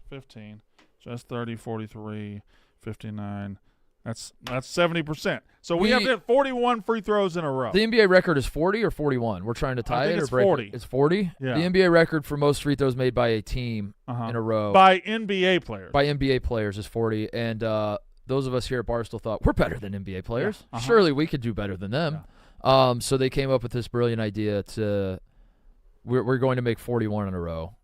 15, just 30, 43, 59. That's 70%. So we have to hit 41 free throws in a row. The NBA record is 40 or 41. We're trying to tie think it or it's break 40. it. It's 40. Yeah. The NBA record for most free throws made by a team in a row By NBA players. by NBA players is 40, and those of us here at Barstool thought we're better than NBA players. Yeah. Surely we could do better than them. So they came up with this brilliant idea to we're going to make 41 in a row.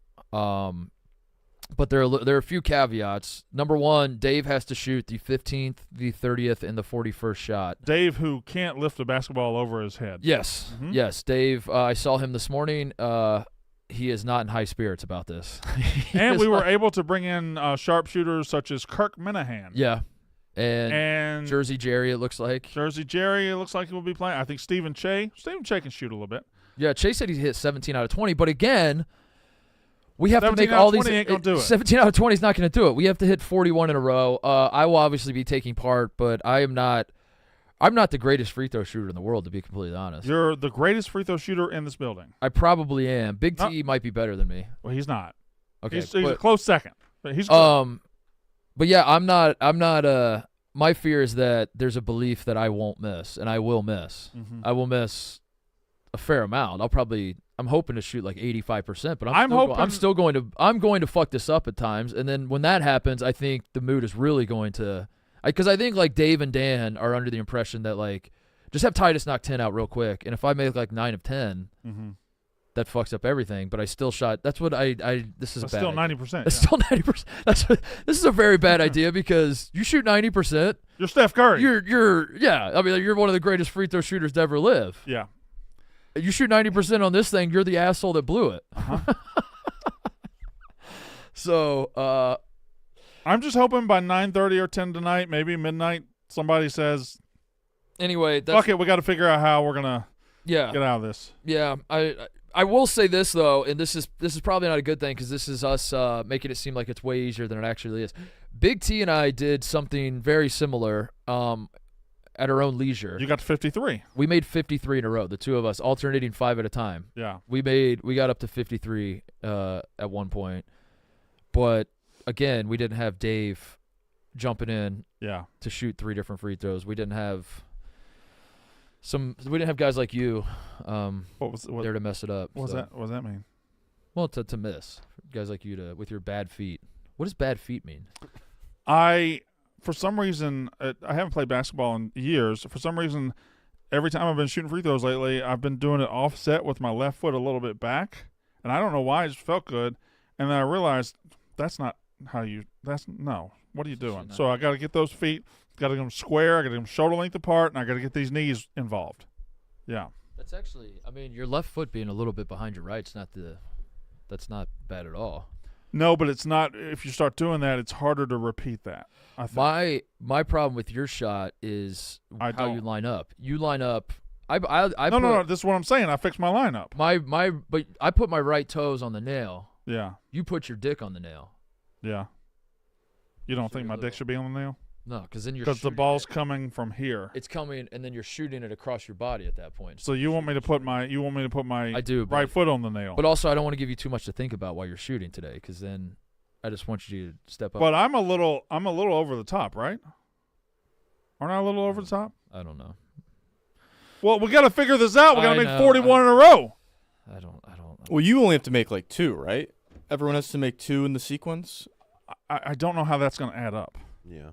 But there are a few caveats. Number one, Dave has to shoot the 15th, the 30th, and the 41st shot. Dave, who can't lift a basketball over his head. Yes, yes. Dave, I saw him this morning. He is not in high spirits about this. And we were able to bring in sharpshooters such as Kirk Minahan. Yeah. And Jersey Jerry, it looks like. Jerry, it looks like he will be playing. I think Stephen Che can shoot a little bit. Yeah, Che said he hit 17 out of 20, but again, we have to make 17 out all of these. 20 ain't gonna do it. 17 out of 20 is not going to do it. We have to hit 41 in a row. I will obviously be taking part, but I'm not the greatest free throw shooter in the world, to be completely honest. You're the greatest free throw shooter in this building. I probably am. Big T might be better than me. Well, he's not. Okay, he's a close second. But he's good. But yeah, I'm not. My fear is that there's a belief that I won't miss, and I will miss. Mm-hmm. I will miss a fair amount. I'm hoping to shoot like 85%, but I'm going to fuck this up at times. And then when that happens, I think the mood is really going to, because I think like Dave and Dan are under the impression that like just have Titus knock 10 out real quick, and if I make like 9 of 10, that fucks up everything. But I still shot. That's what this is a bad still idea. 90%. It's still 90%. This is a very bad idea because you shoot 90%. You're Steph Curry. You're one of the greatest free throw shooters to ever live. Yeah. You shoot 90% on this thing, you're the asshole that blew it. So, I'm just hoping by 9:30 or 10 tonight, maybe midnight, somebody says, Anyway, that's Fuck it. We got to figure out how we're gonna yeah. get out of this. Yeah, I will say this though, and this is probably not a good thing because this is us making it seem like it's way easier than it actually is. Big T and I did something very similar at our own leisure. You got to 53. We made 53 in a row, the two of us, alternating 5 at a time. Yeah. We got up to 53 at one point, but again, we didn't have Dave jumping in to shoot 3 different free throws. We didn't have guys like you there to mess it up. What does that mean? Well, to miss. Guys like you with your bad feet. What does bad feet mean? For some reason, I haven't played basketball in years. For some reason, every time I've been shooting free throws lately, I've been doing it offset with my left foot a little bit back. And I don't know why. It just felt good. And then I realized that's not how you – no. What are you doing? So I got to get those feet, got to get them square, I got to get them shoulder length apart, and I got to get these knees involved. Yeah. That's actually – I mean, your left foot being a little bit behind your right's that's not bad at all. No, but it's not. If you start doing that, it's harder to repeat that. I think. My problem with your shot is how you line up. You line up. No. This is what I'm saying. I fixed my lineup. But I put my right toes on the nail. Yeah. You put your dick on the nail. Yeah. You don't think my dick should be on the nail? No, because then because the ball's coming from here. It's coming, and then you're shooting it across your body at that point. So you want me to put my I do, right foot on the nail. But also, I don't want to give you too much to think about while you're shooting today, because then I just want you to step up. But I'm a little over the top, right? Aren't I a little over the top? I don't know. Well, we got to figure this out. We got to make know, 41 in a row. I don't. Well, you only have to make like 2, right? Everyone has to make 2 in the sequence. I don't know how that's going to add up. Yeah.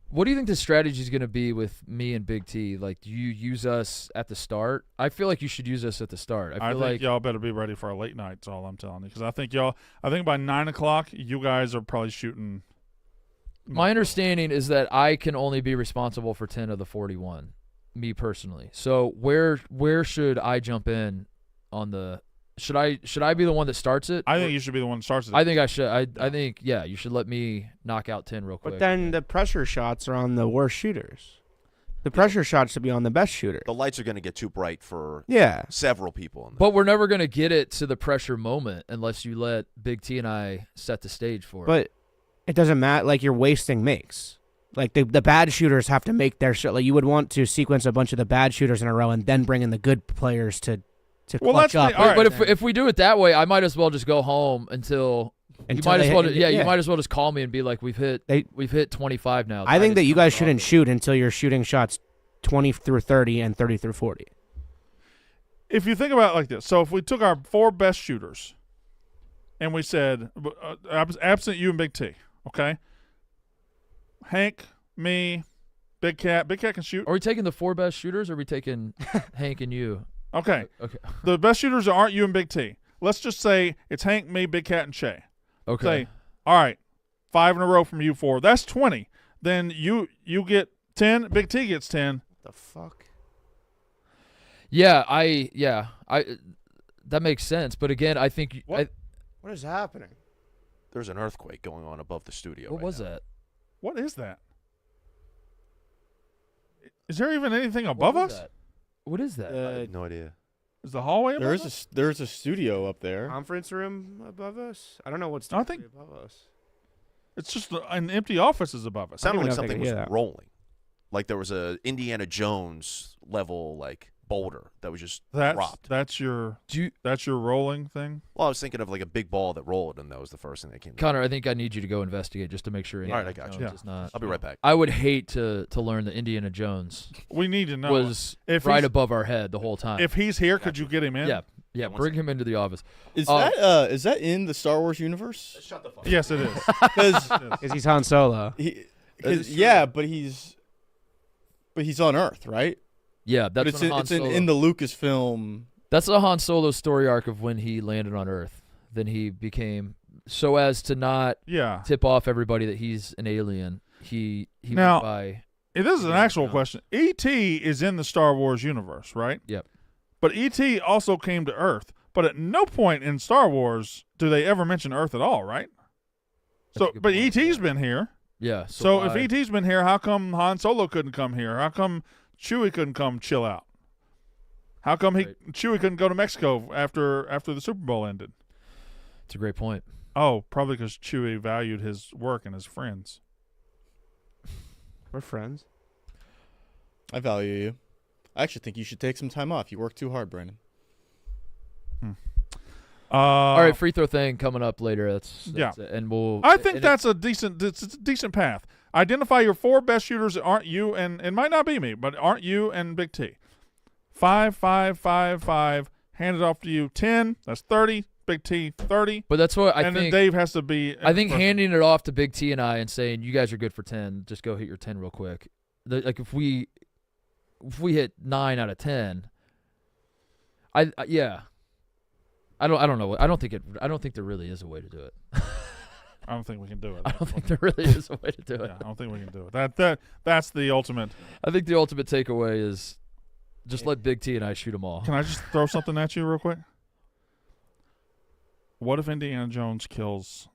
What do you think the strategy is going to be with me and Big T? Like, do you use us at the start? I feel like you should use us at the start. I think y'all better be ready for a late night. That's all I'm telling you. Because I think by 9 o'clock, you guys are probably shooting. My understanding is that I can only be responsible for 10 of the 41, me personally. So where should I jump in on the? Should I be the one that starts it? I think you should be the one that starts it. I think I should. I think you should let me knock out 10 real quick. But then the pressure shots are on the worst shooters. The pressure shots should be on the best shooter. The lights are going to get too bright for several people. In there. But we're never going to get it to the pressure moment unless you let Big T and I set the stage for it. But it doesn't matter. Like, you're wasting makes. Like, the bad shooters have to make their shot. Like, you would want to sequence a bunch of the bad shooters in a row and then bring in the good players to clutch up. But if we do it that way, I might as well just go home until you might as well just call me and be like, we've hit 25 now. I think that you guys shouldn't shoot until you're shooting shots 20 through 30 and 30 through 40. If you think about it like this, so if we took our 4 best shooters and we said, absent you and Big T, okay? Hank, me, Big Cat can shoot. Are we taking the 4 best shooters, or are we taking Hank and you? Okay. The best shooters aren't you and Big T. Let's just say it's Hank, me, Big Cat, and Shay. Okay. Say, all right, 5 in a row from you 4. That's 20. Then you get 10. Big T gets 10. The fuck? Yeah, that makes sense. But again, I think what is happening? There's an earthquake going on above the studio. What was that? What is that? Is there even anything above us? What is that? I have no idea. Is the hallway above us? There's a studio up there. Conference room above us? I don't know what's I think above us. It's just an empty office is above us. It sounded like know if I something could was hear that. rolling. Like there was a Indiana Jones level boulder that was just dropped. That's your rolling thing? Well, I was thinking of like a big ball that rolled, and that was the first thing that came to Connor, I think I need you to go investigate just to make sure. All right, I got you. It's not. I'll be right back. I would hate to learn that Indiana Jones We need to know. was If right he's- above our head the whole time. If he's here, could you get him in? Yeah, bring him into the office. Is that in the Star Wars universe? Shut the fuck Yes, it is. Because he's Han Solo. But he's on Earth, right? Yeah, But that's when Han it's Solo. in the Lucasfilm. That's the Han Solo story arc of when he landed on Earth. Then he became, so as to not tip off everybody that he's an alien. He Now, went by. This is an actual question. E.T. is in the Star Wars universe, right? Yep. But E.T. also came to Earth. But at no point in Star Wars do they ever mention Earth at all, right? That's a So, good but point, E.T.'s yeah. been here. Yeah. So if E.T.'s been here, how come Han Solo couldn't come here? How come Chewy couldn't come chill out? How come Chewy couldn't go to Mexico after the Super Bowl ended? It's a great point. Oh, probably because Chewy valued his work and his friends. We're friends. I value you. I actually think you should take some time off. You work too hard, Brandon. All right, free throw thing coming up later. That's it. And I think that's a decent path. Identify your 4 best shooters that aren't you, and it might not be me, but aren't you and Big T. 5, 5, 5, 5. Hand it off to you. 10. That's 30. Big T 30. But that's what I think. And then Dave has to be. I think handing it off to Big T and I and saying you guys are good for 10. Just go hit your 10 real quick. Like if we hit 9 out of 10. I don't know. I don't think there really is a way to do it. I don't think we can do it. I don't think there really is a way to do it. Yeah, I don't think we can do it. That's the ultimate. I think the ultimate takeaway is just let Big T and I shoot them all. Can I just throw something at you real quick? What if Indiana Jones kills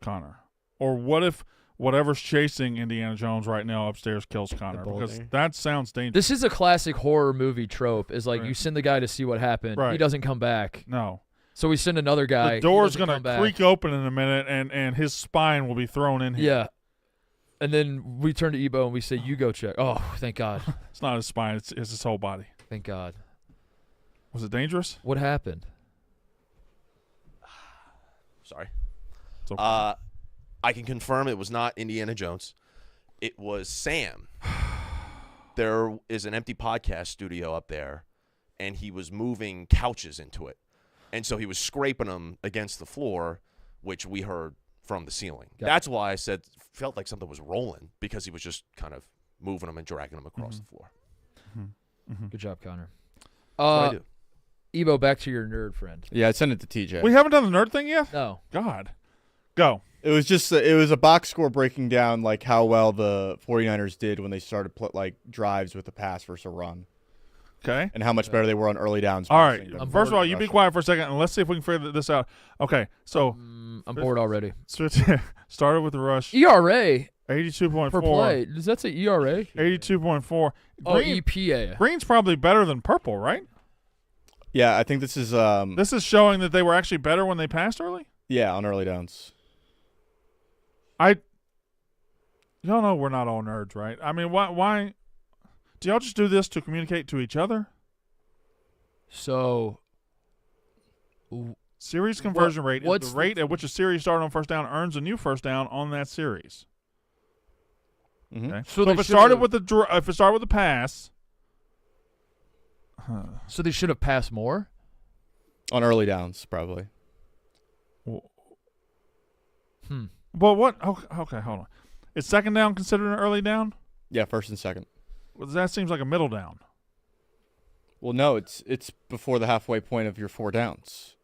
Connor? Or what if whatever's chasing Indiana Jones right now upstairs kills Connor? Because that sounds dangerous. This is a classic horror movie trope. Is like you send the guy to see what happened. Right. He doesn't come back. No. So we send another guy. The door's going to creak open in a minute, and his spine will be thrown in here. Yeah. And then we turn to Ebo and we say, you go check. Oh, thank God. It's not his spine. It's his whole body. Thank God. Was it dangerous? What happened? Sorry. It's okay. I can confirm it was not Indiana Jones. It was Sam. There is an empty podcast studio up there, and he was moving couches into it. And so he was scraping them against the floor, which we heard from the ceiling. That's why I said felt like something was rolling, because he was just kind of moving them and dragging them across the floor. Good job, Connor. That's what I do. Ebo, back to your nerd friend. Yeah, I sent it to TJ. We haven't done the nerd thing yet? No. God. Go. It was a box score breaking down like how well the 49ers did when they started drives with a pass versus a run. Okay. And how much better they were on early downs. All right. First of all, you be quiet for a second, and let's see if we can figure this out. Okay. So I'm bored already. Started with the rush. ERA 82.4 per play. Does that say ERA? 82.4. Oh, EPA. Green's probably better than purple, right? Yeah, I think this is This is showing that they were actually better when they passed early? Yeah, on early downs. Y'all know we're not all nerds, right? I mean, why do y'all just do this to communicate to each other? So, series conversion rate is the rate at which a series started on first down earns a new first down on that series. Mm-hmm. Okay. So if it started with the pass, so they should have passed more on early downs, probably. Well, what? Okay, hold on. Is second down considered an early down? Yeah, first and second. Well, that seems like a middle down. Well, no, it's before the halfway point of your 4 downs.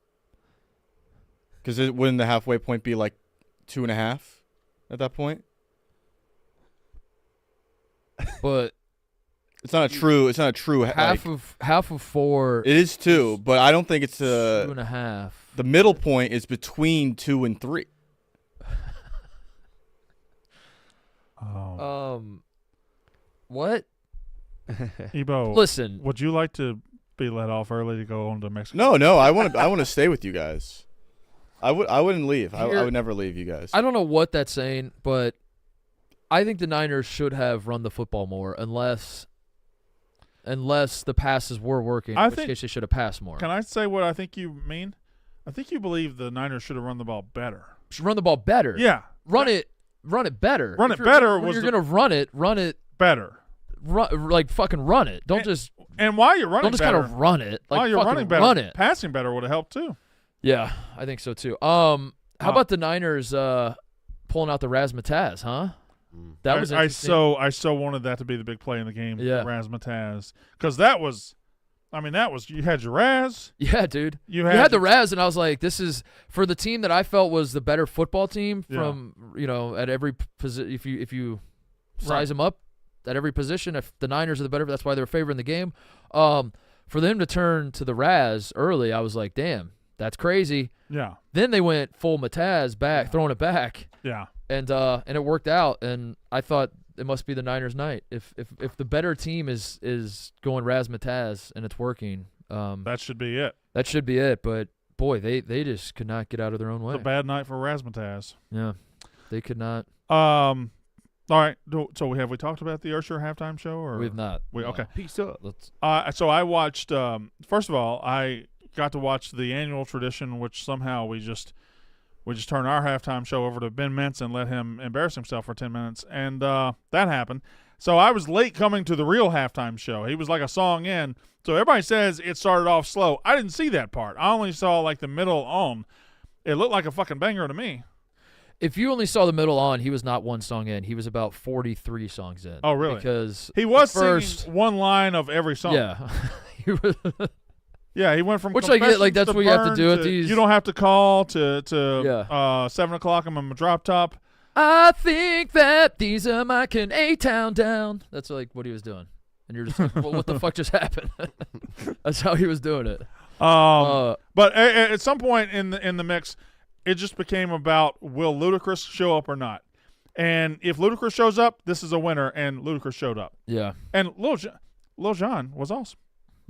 Because wouldn't the halfway point be like 2.5 at that point? But it's not a true. half of 4. It is 2, but I don't think it's 2.5. The middle point is between 2 and 3. What? Ebo, listen. Would you like to be let off early to go on to Mexico? No, I want to stay with you guys. I wouldn't leave. I would never leave you guys. I don't know what that's saying, but I think the Niners should have run the football more, unless the passes were working. In which case they should have passed more. Can I say what I think you mean? I think you believe the Niners should have run the ball better. Should run the ball better. Yeah, Run it better. Run it better. You're gonna run it better. Fucking run it. Don't just. And while you're running, don't just kind of run it. Like, while you're running better, run it. Passing better would have helped too. Yeah, I think so too. How about the Niners pulling out the Razzmatazz, huh? That was interesting. I so wanted that to be the big play in the game. Yeah, Razzmatazz, because that was you had your Raz. Yeah, dude. You had the Raz, and I was like, this is for the team that I felt was the better football team from at every position. If you size them up at every position, if the Niners are the better, that's why they were favoring the game. For them to turn to the Raz early, I was like, damn, that's crazy. Yeah. Then they went full Mataz back, throwing it back. Yeah. And it worked out, and I thought it must be the Niners' night. If the better team is going razzmatazz and it's working, that should be it. That should be it. But boy, they just could not get out of their own way. It's a bad night for razzmatazz. Yeah, they could not. All right. So we talked about the Ursher halftime show, or We have not. Okay. Peace up. So I watched. First of all, I got to watch the annual tradition, which somehow we just turned our halftime show over to Ben Mintz and let him embarrass himself for 10 minutes, and that happened. So I was late coming to the real halftime show. He was like a song in. So everybody says it started off slow. I didn't see that part. I only saw like the middle on. It looked like a fucking banger to me. If you only saw the middle on, he was not one song in. He was about 43 songs in. Oh, really? Because he was first singing one line of every song. Yeah. He was. Yeah, he went from Which I get, like that's what you have to do with these. You don't have to call to 7 o'clock. I'm on my drop top. I think that these are my A-Town down. That's like what he was doing. And you're just like, well, what the fuck just happened? That's how he was doing it. But at some point in the mix, it just became about will Ludacris show up or not. And if Ludacris shows up, this is a winner, and Ludacris showed up. Yeah. And Lil Jon was awesome.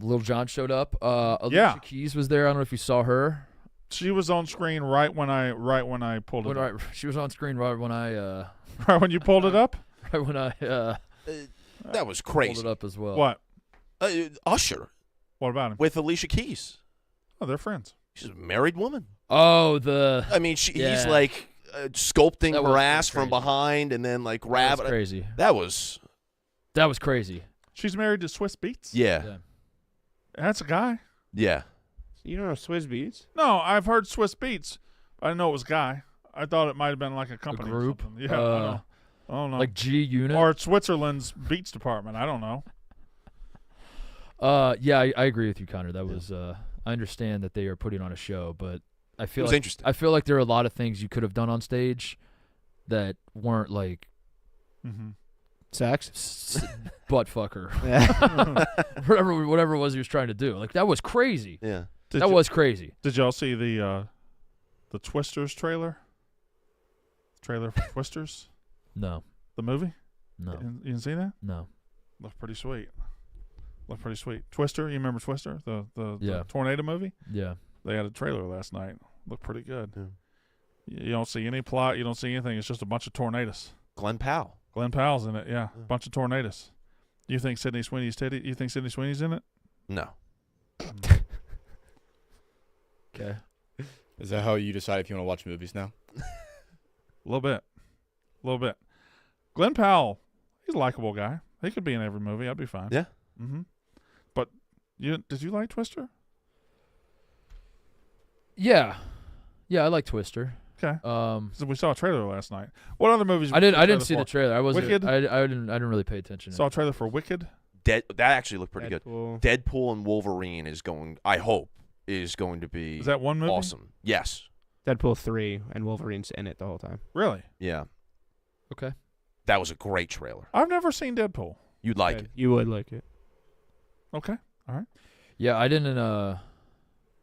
Lil Jon showed up. Alicia Keys was there. I don't know if you saw her. She was on screen right when I pulled it up. She was on screen right when I right when you pulled it up? Right when I that was crazy. pulled it up as well. What? Usher What about him? with Alicia Keys. Oh, they're friends. She's a married woman. Oh, I mean, he's like sculpting That her was ass from crazy. behind and then like That grabbing was crazy. That was That was crazy. She's married to Swiss Beats? yeah. That's a guy? Yeah. You don't know Swizz Beats? No, I've heard Swiss Beats. I didn't know it was a guy. I thought it might have been like a company. or group? something. Yeah, I don't know. Like G Unit. Or Switzerland's Beats department. I don't know. Yeah, I agree with you, Connor. That was I understand that they are putting on a show, but I feel It was like interesting. I feel like there are a lot of things you could have done on stage that weren't like Mm-hmm. Sex? butt fucker. Yeah. whatever it was he was trying to do. Like that was crazy. Yeah. That was crazy. Did y'all see the Twisters trailer? Trailer for Twisters? No. The movie? No. You didn't see that? No. Looked pretty sweet. Twister, you remember Twister? The tornado movie? Yeah. They had a trailer last night. Looked pretty good. Yeah. You don't see any plot. You don't see anything. It's just a bunch of tornadoes. Glenn Powell. Glenn Powell's in it, yeah. Bunch of tornadoes. You think Sydney Sweeney's in it? No. Okay. Is that how you decide if you want to watch movies now? A little bit. Glenn Powell, he's a likable guy. He could be in every movie. I'd be fine. Yeah. Mm-hmm. But did you like Twister? Yeah. Yeah, I like Twister. Okay. So we saw a trailer last night. What other movies? I didn't see the trailer. I wasn't. Wicked? I didn't really pay attention. Saw a trailer for Wicked. That actually looked pretty Deadpool. good. Deadpool and Wolverine is going. I hope is going to be. Is that one movie? Awesome? Yes. Deadpool 3, and Wolverine's in it the whole time. Really? Yeah. Okay. That was a great trailer. I've never seen Deadpool. You'd like it. You would like it. Okay. All right. Yeah, I didn't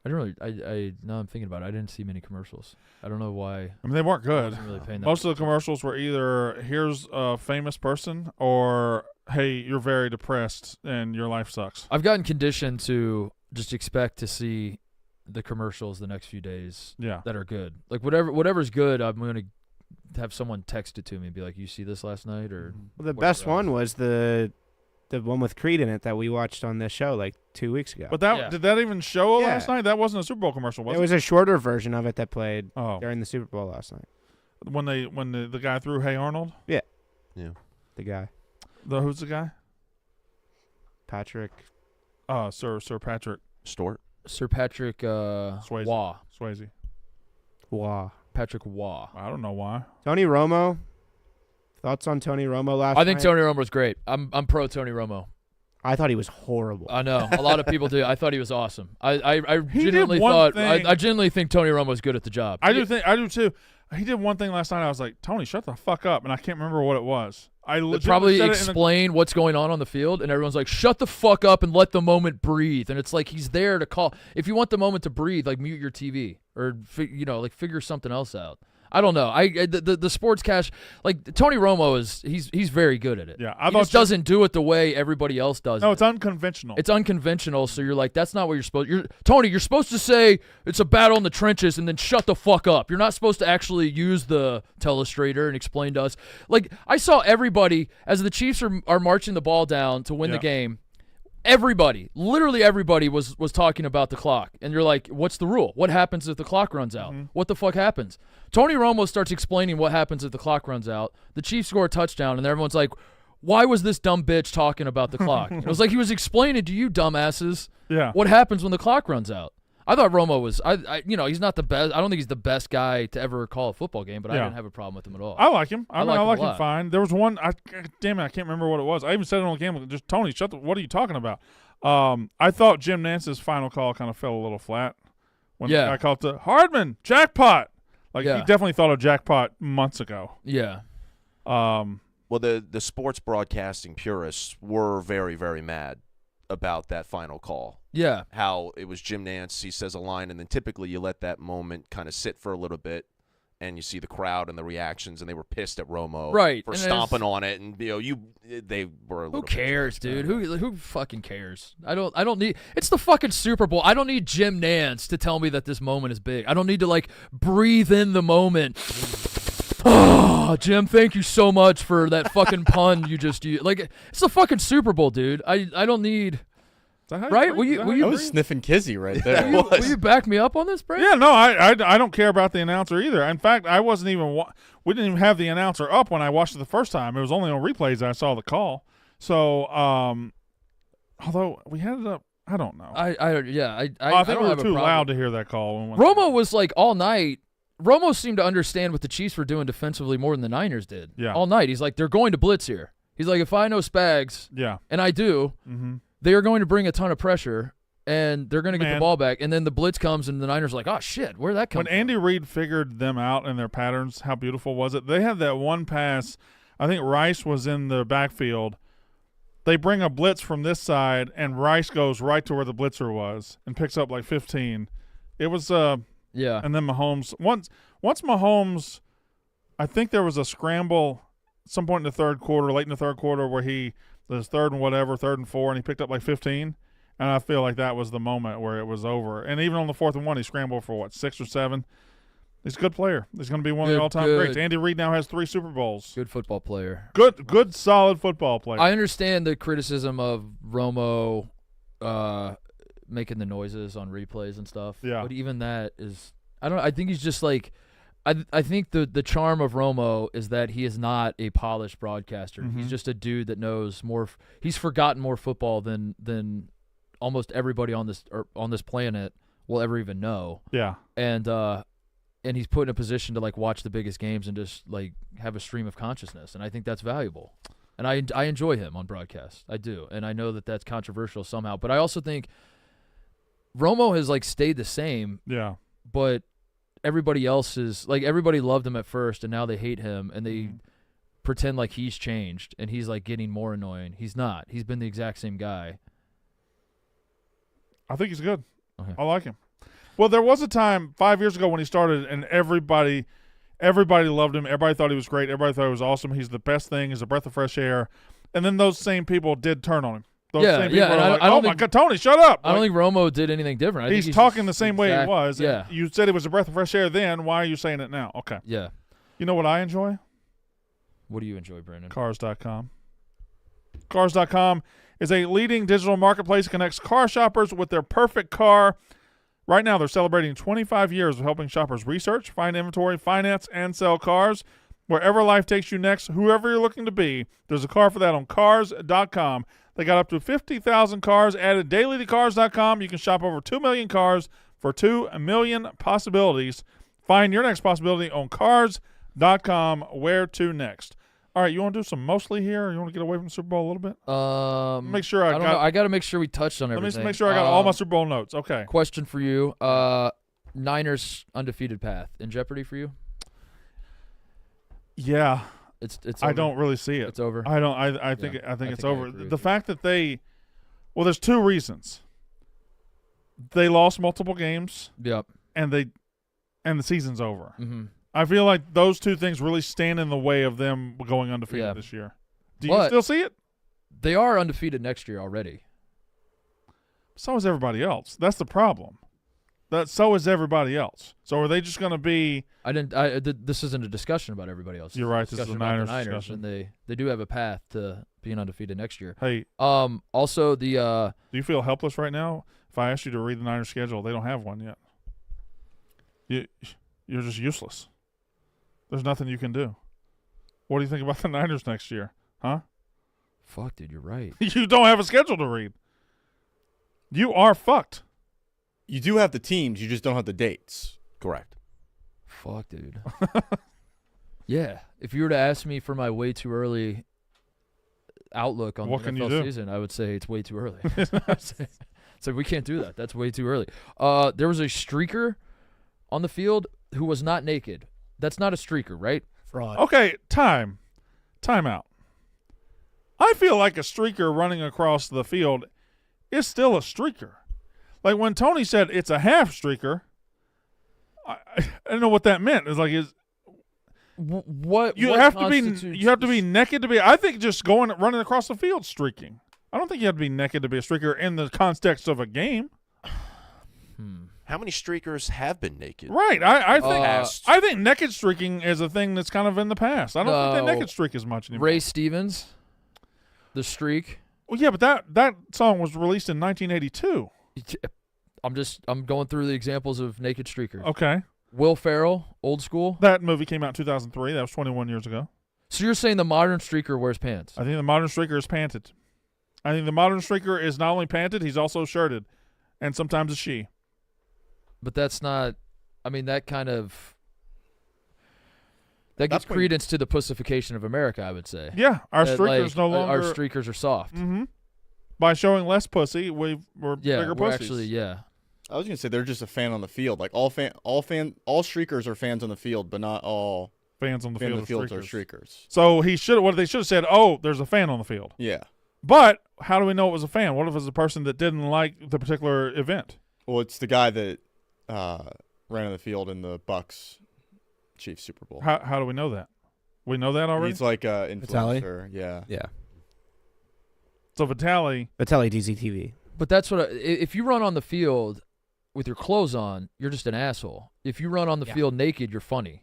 really. I now I'm thinking about it. I didn't see many commercials. I don't know why. I mean, they weren't I good. wasn't really paying that Most of the attention. commercials were either here's a famous person or hey, you're very depressed and your life sucks. I've gotten conditioned to just expect to see the commercials the next few days Yeah. that are good. Like whatever's good, I'm gonna have someone text it to me and be like, "You see this last night?" Or Well, the whatever best else. one was the one with Creed in it that we watched on this show like 2 weeks ago. But that Yeah. did that even show Yeah. last night? That wasn't a Super Bowl commercial, was it was a shorter version of it that played Oh, during the Super Bowl last night. when the guy threw Hey Arnold. Yeah. The guy, Who's the guy? Patrick. Sir Patrick Stewart. Sir Patrick Swayze. Waugh. Swayze. Wow. Patrick Waugh. I don't know why. Tony Romo. Thoughts on Tony Romo last night? I think Tony Romo was great. I'm pro Tony Romo. I thought he was horrible. I know a lot of people do. I thought he was awesome. I He did genuinely one thought thing- I genuinely think Tony Romo was good at the job. I do too. He did one thing last night. I was like, Tony, shut the fuck up, and I can't remember what it was. I legitimately Probably said it explain what's going on the field, and everyone's like, "Shut the fuck up and let the moment breathe." And it's like he's there to call. If you want the moment to breathe, like mute your TV or figure something else out. I don't know. The sports cash, like Tony Romo he's very good at it. Yeah, he just doesn't do it the way everybody else does. No, it's unconventional. It's unconventional. So you're like, that's not what you're supposed. Tony, you're supposed to say it's a battle in the trenches and then shut the fuck up. You're not supposed to actually use the telestrator and explain to us. Like I saw everybody as the Chiefs are marching the ball down to win the game. Everybody, literally everybody was talking about the clock. And you're like, what's the rule? What happens if the clock runs out? What the fuck happens? Tony Romo starts explaining what happens if the clock runs out. The Chiefs score a touchdown, and everyone's like, why was this dumb bitch talking about the clock? It was like he was explaining to you dumbasses what happens when the clock runs out. I thought Romo was, he's not the best. I don't think he's the best guy to ever call a football game, but I didn't have a problem with him at all. I like him. I like him a lot. fine. There was one, damn it, I can't remember what it was. I even said it on the game, just Tony, what are you talking about? I thought Jim Nance's final call kind of fell a little flat. When I called to Hardman, jackpot. Like, he definitely thought of jackpot months ago. Yeah. Well, the sports broadcasting purists were very, very mad about that final call. Yeah. How it was Jim Nance, he says a line, and then typically you let that moment kind of sit for a little bit, and you see the crowd and the reactions, and they were pissed at Romo for and stomping on it, and they were a little. Who cares, dude? Who fucking cares? I don't need. It's the fucking Super Bowl. I don't need Jim Nance to tell me that this moment is big. I don't need to like breathe in the moment. Oh, Jim, thank you so much for that fucking pun you just used. Like, it's the fucking Super Bowl, dude. I don't need. Right? Will you I was sniffing Kizzy right there. will you back me up on this, Brandon? Yeah, no, I don't care about the announcer either. In fact, I wasn't even we didn't even have the announcer up when I watched it the first time. It was only on replays that I saw the call. So, although we had it up, I don't know. I think we were too loud to hear that call. Romo was like all night. Romo seemed to understand what the Chiefs were doing defensively more than the Niners did. Yeah. All night. He's like, they're going to blitz here. He's like, if I know Spags, and I do, they are going to bring a ton of pressure, and they're going to get the ball back. And then the blitz comes, and the Niners are like, oh, shit, where'd that come from? When Andy Reid figured them out and their patterns, how beautiful was it? They had that one pass. I think Rice was in the backfield. They bring a blitz from this side, and Rice goes right to where the blitzer was and picks up like 15. It was and then Mahomes once Mahomes, I think there was a scramble some point in the third quarter, late in the third quarter, where there's third and 4, and he picked up like 15. And I feel like that was the moment where it was over. And even on the 4th and 1, he scrambled for 6 or 7. He's a good player. He's going to be one of the all-time greats. Andy Reid now has 3 Super Bowls. Good football player. Good, solid football player. I understand the criticism of Romo making the noises on replays and stuff. Yeah. But even that is – I think he's just like – I think the charm of Romo is that he is not a polished broadcaster. He's just a dude that knows more – he's forgotten more football than almost everybody on this planet will ever even know. Yeah. And he's put in a position to like watch the biggest games and just like have a stream of consciousness, and I think that's valuable. And I enjoy him on broadcast. I do, and I know that that's controversial somehow, but I also think Romo has like stayed the same. Yeah. But everybody else is like everybody loved him at first, and now they hate him, and they pretend like he's changed, and he's like getting more annoying. He's not. He's been the exact same guy. I think he's good. Okay. I like him. Well, there was a time 5 years ago when he started, and everybody loved him. Everybody thought he was great. Everybody thought he was awesome. He's the best thing. He's a breath of fresh air. And then those same people did turn on him. Those same people were like, oh, my God, Tony, shut up. I don't think Romo did anything different. He's talking the same way he was. Yeah. You said it was a breath of fresh air then. Why are you saying it now? Okay. Yeah. You know what I enjoy? What do you enjoy, Brandon? Cars.com. Cars.com is a leading digital marketplace that connects car shoppers with their perfect car. Right now, they're celebrating 25 years of helping shoppers research, find inventory, finance, and sell cars. Wherever life takes you next, whoever you're looking to be, there's a car for that on Cars.com. They got up to 50,000 cars added daily to Cars.com. You can shop over 2 million cars for 2 million possibilities. Find your next possibility on Cars.com. Where to next? All right, you want to do some mostly here, or you want to get away from the Super Bowl a little bit? Make sure I got to make sure we touched on everything. Let me make sure I got all my Super Bowl notes. Okay. Question for you: Niners undefeated path in jeopardy for you? Yeah, it's. I don't really see it. It's over. I think it's over. The fact that there's 2 reasons. They lost multiple games. Yep. And the season's over. Mm-hmm. I feel like those two things really stand in the way of them going undefeated this year. Do you still see it? They are undefeated next year already. So is everybody else. That's the problem. So is everybody else. So are they just going to be? This isn't a discussion about everybody else. You're right. This is the Niners discussion. And they do have a path to being undefeated next year. Hey. Also the. Do you feel helpless right now? If I asked you to read the Niners schedule, they don't have one yet. You're just useless. There's nothing you can do. What do you think about the Niners next year? Huh? Fuck, dude, you're right. You don't have a schedule to read. You are fucked. You do have the teams, you just don't have the dates. Correct. Fuck, dude. Yeah. If you were to ask me for my way too early outlook on the NFL season, I would say it's way too early. So we can't do that. That's way too early. There was a streaker on the field who was not naked. That's not a streaker, right? Fraud. Okay, time out. I feel like a streaker running across the field is still a streaker. Like when Tony said it's a half streaker, I don't know what that meant. It's like what you what have to be naked to be. I think just running across the field streaking. I don't think you have to be naked to be a streaker in the context of a game. How many streakers have been naked? Right. I think naked streaking is a thing that's kind of in the past. I don't think they naked streak as much anymore. Ray Stevens, The Streak. Well, yeah, but that song was released in 1982. I'm going through the examples of naked streakers. Okay. Will Ferrell, Old School. That movie came out in 2003. That was 21 years ago. So you're saying the modern streaker wears pants? I think the modern streaker is panted. I think the modern streaker is not only panted, he's also shirted, and sometimes a she. But that's not. I mean, that gives credence to the pussification of America, I would say. Yeah, our streakers no longer. Our streakers are soft. Mm-hmm. By showing less pussy, we're bigger pussies. Actually, yeah. I was gonna say they're just a fan on the field. Like all streakers are fans on the field, but not all fans on the field are streakers. So they should have said, "Oh, there's a fan on the field." Yeah. But how do we know it was a fan? What if it was a person that didn't like the particular event? Well, it's the guy that ran on the field in the Bucks Chiefs Super Bowl. How do we know that? We know that already? He's like influencer. Yeah. Yeah. So Vitaly DZTV. But that's what if you run on the field with your clothes on, you're just an asshole. If you run on the field naked, you're funny.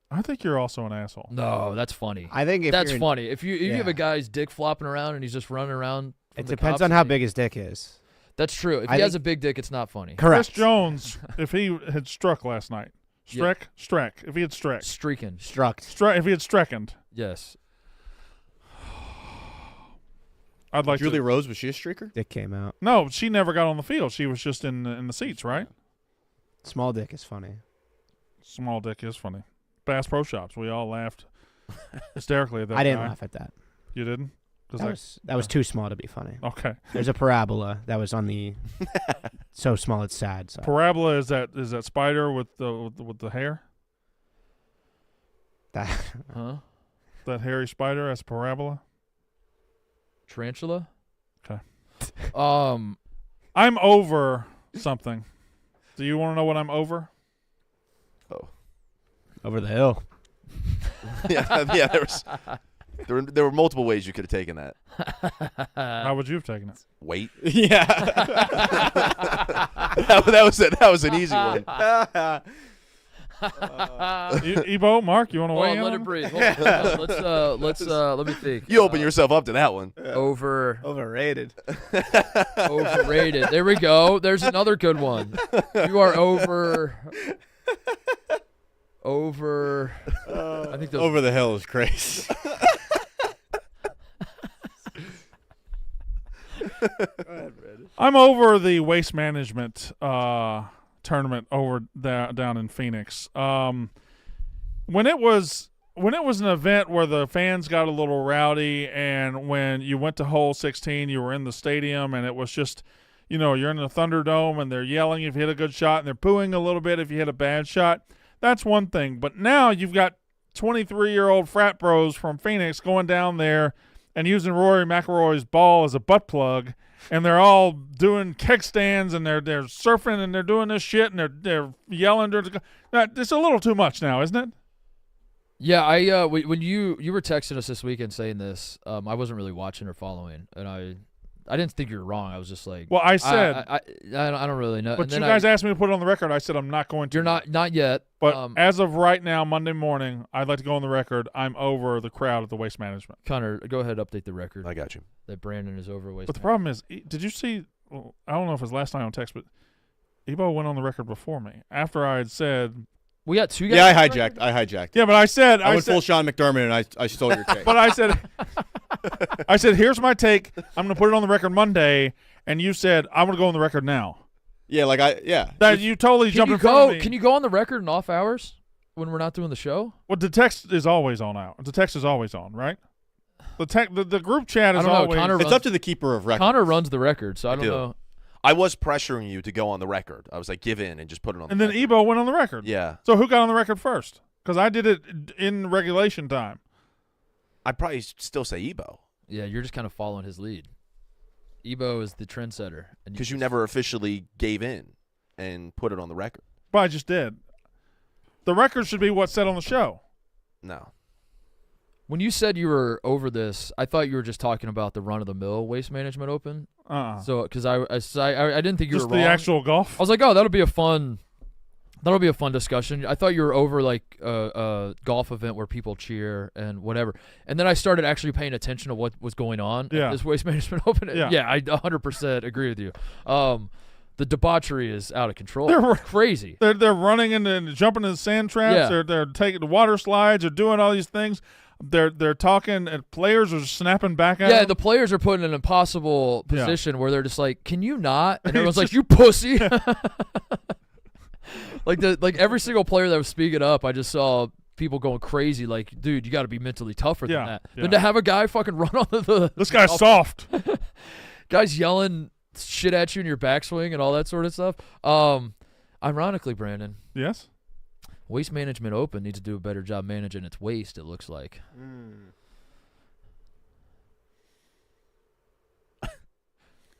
I think you're also an asshole. No, that's funny. I think that's funny. If you have a guy's dick flopping around and he's just running around, it depends on how big his dick is. That's true. If he has a big dick, it's not funny. Correct. Chris Jones, if he had struck last night, if he had streaking, if he had streckened, yes. I'd like Julie Rose, was she a streaker? Dick came out. No, she never got on the field. She was just in the seats, right? Small dick is funny. Small dick is funny. Bass Pro Shops. We all laughed hysterically at that. I didn't laugh at that. You didn't? That was too small to be funny. Okay. There's a parabola that was on the so small it's sad. So. Parabola is that spider with the hair? That That hairy spider, that's parabola? Tarantula? Okay. I'm over something. Do you want to know what I'm over? Oh. Over the hill. yeah. There were multiple ways you could have taken that. How would you have taken it? Weight. Yeah. that was an easy one. Ebo, Mark, you want to weigh in? Let it breathe. Hold on. Let's let me think. You open yourself up to that one. Overrated. Overrated. There we go. There's another good one. You are over. I think over the hill is crazy. I'm over the waste management tournament over down in Phoenix. When it was an event where the fans got a little rowdy, and when you went to hole 16, you were in the stadium, and it was just, you're in the Thunderdome, and they're yelling if you hit a good shot, and they're booing a little bit if you hit a bad shot. That's one thing. But now you've got 23-year-old frat bros from Phoenix going down there and using Rory McIlroy's ball as a butt plug, and they're all doing keg stands, and they're surfing, and they're doing this shit, and they're yelling. It's a little too much now, isn't it? Yeah, I when you were texting us this weekend saying this, I wasn't really watching or following, and I didn't think you were wrong. I was just like, Well, I said, I don't really know. but And you then guys asked me to put it on the record. I said I'm not going to. You're not yet. But as of right now, Monday morning, I'd like to go on the record. I'm over the crowd at the Waste Management. Connor, go ahead, update the record. I got you. That Brandon is over Waste. But the problem is, did you see? Well, I don't know if it was last night on text, but Ebo went on the record before me after I had said. We got two guys. Yeah, I hijacked. Yeah, but I said I went full Sean McDermott and I stole your take. But I said, here's my take. I'm gonna put it on the record Monday, and you said I'm gonna go on the record now. Yeah, That you totally jumped in front of me. Can you go on the record in off hours when we're not doing the show? Well, the text is always on out. The text is always on, right? The group chat is always. It's up to the keeper of record. Connor runs the record, so I don't know. I was pressuring you to go on the record. I was like, give in and just put it on the record. And then Ebo went on the record. Yeah. So who got on the record first? Because I did it in regulation time. I'd probably still say Ebo. Yeah, you're just kind of following his lead. Ebo is the trendsetter. Because you never officially gave in and put it on the record. But I just did. The record should be what's said on the show. No. When you said you were over this, I thought you were just talking about the run-of-the-mill Waste Management Open. So, because I didn't think you just were wrong. The actual golf. I was like, oh, that'll be a fun discussion. I thought you were over like a golf event where people cheer and whatever. And then I started actually paying attention to what was going on at this Waste Management Open. Yeah, I 100% agree with you. The debauchery is out of control. They're crazy. They're running and jumping in the sand traps. Yeah. They're taking the water slides. They're doing all these things. They're talking, and players are snapping back at them. Yeah, the players are put in an impossible position where they're just like, "Can you not?" And everyone's like, "You pussy!" like every single player that was speaking up, I just saw people going crazy. Like, dude, you got to be mentally tougher than that. Yeah. Than to have a guy fucking run on the this guy's soft. Guys yelling shit at you in your backswing and all that sort of stuff. Ironically, Brandon. Yes. Waste Management Open needs to do a better job managing its waste, it looks like. Let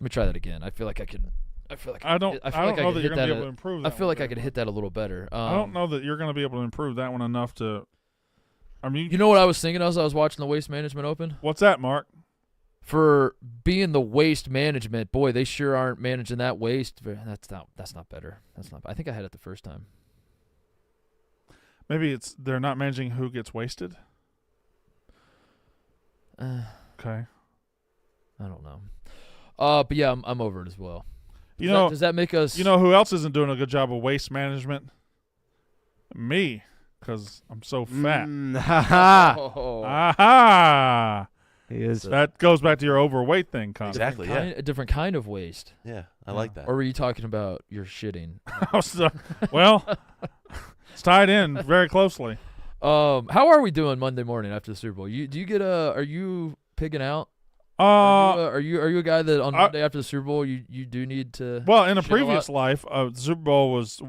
me try that again. I feel like I could. I don't know that you're going to be able to improve that. I feel like I could hit that a little better. I don't know that you're going to be able to improve that one enough to. I mean, you know what I was thinking as I was watching the Waste Management Open? What's that, Mark? For being the waste management, boy, they sure aren't managing that waste. That's not better. I think I had it the first time. Maybe they're not managing who gets wasted. Okay. I don't know. But yeah, I'm over it as well. Does that make us? You know who else isn't doing a good job of waste management? Me, because I'm so fat. Aha! He is. That goes back to your overweight thing, Connor. Exactly. A different kind of waste. Yeah, I like that. Or were you talking about your shitting? Well, it's tied in very closely. How are we doing Monday morning after the Super Bowl? Are you pigging out? Are you a guy that on Monday after the Super Bowl you do need to? Well, in a previous life, the Super Bowl was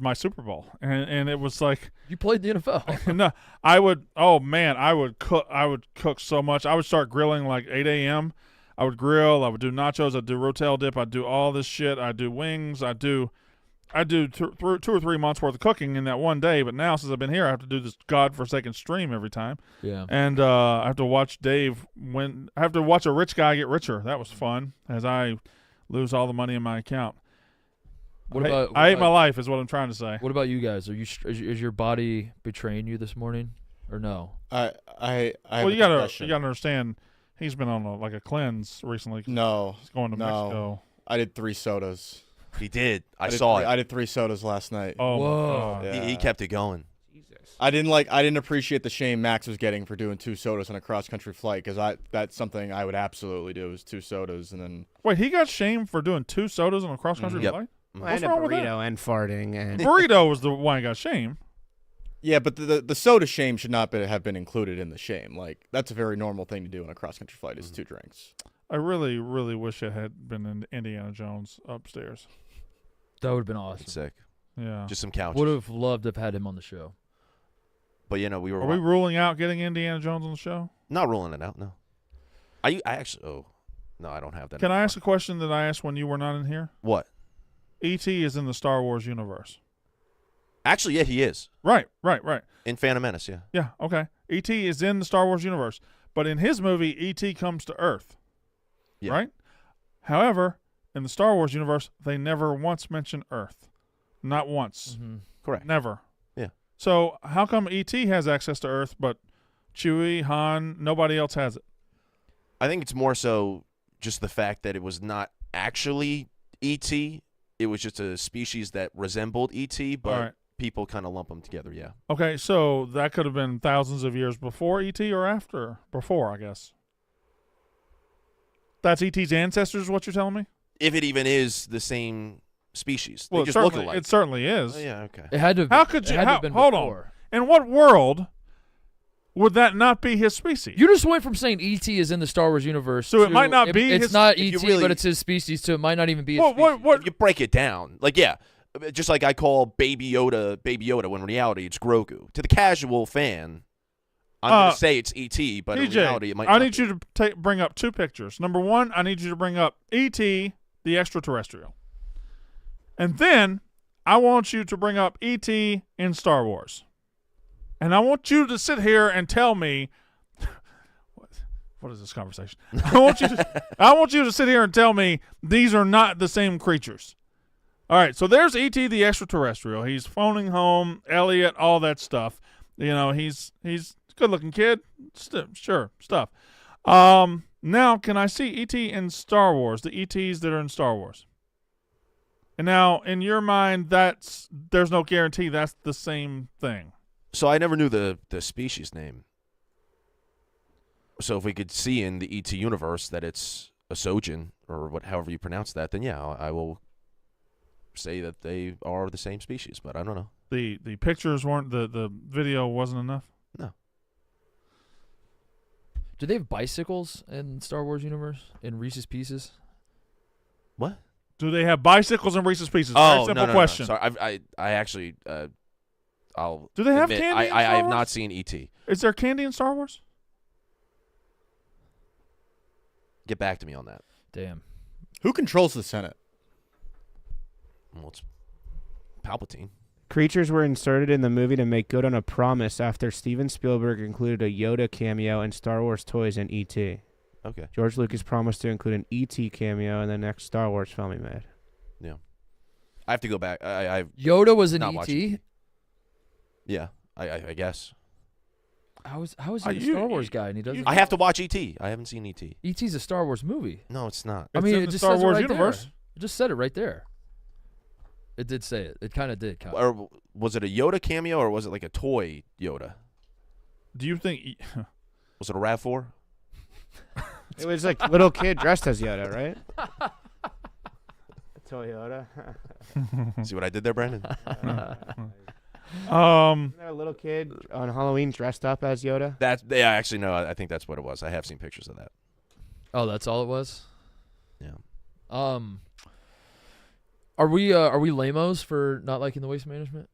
my Super Bowl, and it was like you played the NFL. No, I would. Oh man, I would cook so much. I would start grilling like 8 a.m. I would grill. I would do nachos. I'd do rotel dip. I'd do all this shit. I'd do wings. I do 2 or 3 months worth of cooking in that one day. But now, since I've been here, I have to do this godforsaken stream every time. Yeah. And I have to watch Dave I have to watch a rich guy get richer. That was fun as I lose all the money in my account. I hate my life is what I'm trying to say. What about you guys? Is your body betraying you this morning or no? Well, you gotta understand. He's been on a cleanse recently. No. He's going to Mexico. I did 3 sodas. He did. I saw it. I did 3 sodas last night. Oh, whoa! my God. Yeah. He kept it going. Jesus. I didn't appreciate the shame Max was getting for doing 2 sodas on a cross country flight because that's something I would absolutely do is 2 sodas and then. Wait, he got shamed for doing 2 sodas on a cross country Yep. flight? And a wrong with that? burrito and farting and Burrito was the one who got shamed. Yeah, but the soda shame should not have been included in the shame. Like that's a very normal thing to do on a cross country flight is 2 drinks. I really, really wish it had been in Indiana Jones upstairs. That would have been awesome. Sick. Yeah. Just some couches. Would have loved to have had him on the show. But we were. Are we ruling out getting Indiana Jones on the show? Not ruling it out. No. I actually. Oh, no, I don't have that. Can I ask a question that I asked when you were not in here? What? E.T. is in the Star Wars universe. Actually, yeah, he is. Right. In Phantom Menace, yeah. Yeah, okay. E.T. is in the Star Wars universe, but in his movie, E.T. comes to Earth. Yeah. Right? However, in the Star Wars universe, they never once mention Earth. Not once. Mm-hmm. Correct. Never. Yeah. So how come E.T. has access to Earth, but Chewie, Han, nobody else has it? I think it's more so just the fact that it was not actually E.T. It was just a species that resembled E.T., but All right. people kind of lump them together, yeah. Okay, so that could have been thousands of years before E.T. or after? Before, I guess. That's E.T.'s ancestors, what you're telling me? If it even is the same species. Well, they just look alike. it certainly is. Oh, yeah, okay. It had to. How could you? It had to have been hold before. on. In what world would that not be his species? You just went from saying E.T. is in the Star Wars universe. So it to might not be It's his- not if you E.T., really- but it's his species, so it might not even be his species. What? If you break it down, like, yeah, just like I call Baby Yoda, when in reality it's Grogu. To the casual fan, I'm going to say it's E.T., but in DJ, reality it might I not need be. you to bring up two pictures. Number one, I need you to bring up E.T., the extraterrestrial. And then I want you to bring up E.T. in Star Wars. And I want you to sit here and tell me what is this conversation? I want you to sit here and tell me these are not the same creatures. All right, so there's E.T. the extraterrestrial. He's phoning home, Elliot, all that stuff. You know, he's a good-looking kid. Sure, stuff. Now, can I see E.T. in Star Wars, the E.T.s that are in Star Wars? And now, in your mind, there's no guarantee that's the same thing. So I never knew the species name. So if we could see in the E.T. universe that it's a Sojin, or however you pronounce that, then yeah, I will say that they are the same species, but I don't know. The pictures weren't, the video wasn't enough? No. Do they have bicycles in Star Wars universe in Reese's Pieces? What? Do they have bicycles and Reese's Pieces? Oh, Very simple no. question. Sorry, I actually, I'll Do they have admit, candy in I Star have Wars? not seen E.T. Is there candy in Star Wars? Get back to me on that. Damn. Who controls the Senate? Well, it's Palpatine. Creatures were inserted in the movie to make good on a promise after Steven Spielberg included a Yoda cameo and Star Wars toys in E.T. Okay. George Lucas promised to include an E.T. cameo in the next Star Wars film he made. Yeah. I have to go back. I've Yoda was an not watched E.T.? E.T. Yeah, I guess. How is he a Star Wars guy and he doesn't? I have to watch E.T. I haven't seen E.T. E.T.'s a Star Wars movie. No, it's not. I It's mean, in it the just Star says Wars it right universe. there. It just said it right there. It did say it. It kind of did. Or was it a Yoda cameo, or was it like a toy Yoda? Do you think... Was it a RAV4? It was like little kid dressed as Yoda, right? Toy Yoda. See what I did there, Brandon? Isn't there a little kid on Halloween dressed up as Yoda? Yeah, actually, no. I think that's what it was. I have seen pictures of that. Oh, that's all it was? Yeah. Are we lamos for not liking the waste management?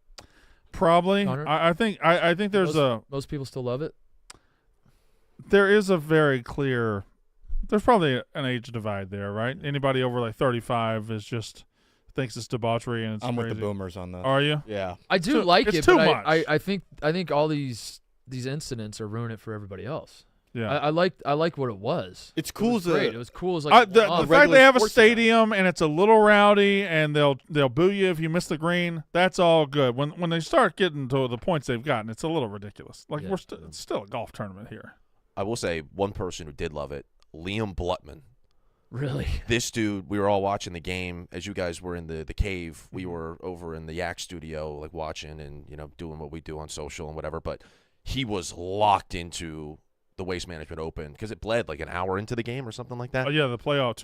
Probably. Connor? I think there's most people still love it. there is a very clear. There's probably an age divide there, right? Anybody over like 35 is just thinks it's debauchery and it's I'm crazy. with the boomers on that. Are you? Yeah. I do like it's it, too but much. I think all these incidents are ruining it for everybody else. Yeah. I like what it was. It's It cool was as great. a It was cool as like the one-off. fact regular they have a sports event. stadium and it's a little rowdy and they'll boo you if you miss the green. That's all good. When they start getting to the points they've gotten, it's a little ridiculous. Like Yeah. it's still a golf tournament here. I will say one person who did love it, Liam Blutman. Really. This dude, we were all watching the game as you guys were in the cave. We were over in the Yak studio, like watching and doing what we do on social and whatever. But he was locked into the Waste Management Open because it bled like an hour into the game or something like that. Oh yeah, the playoff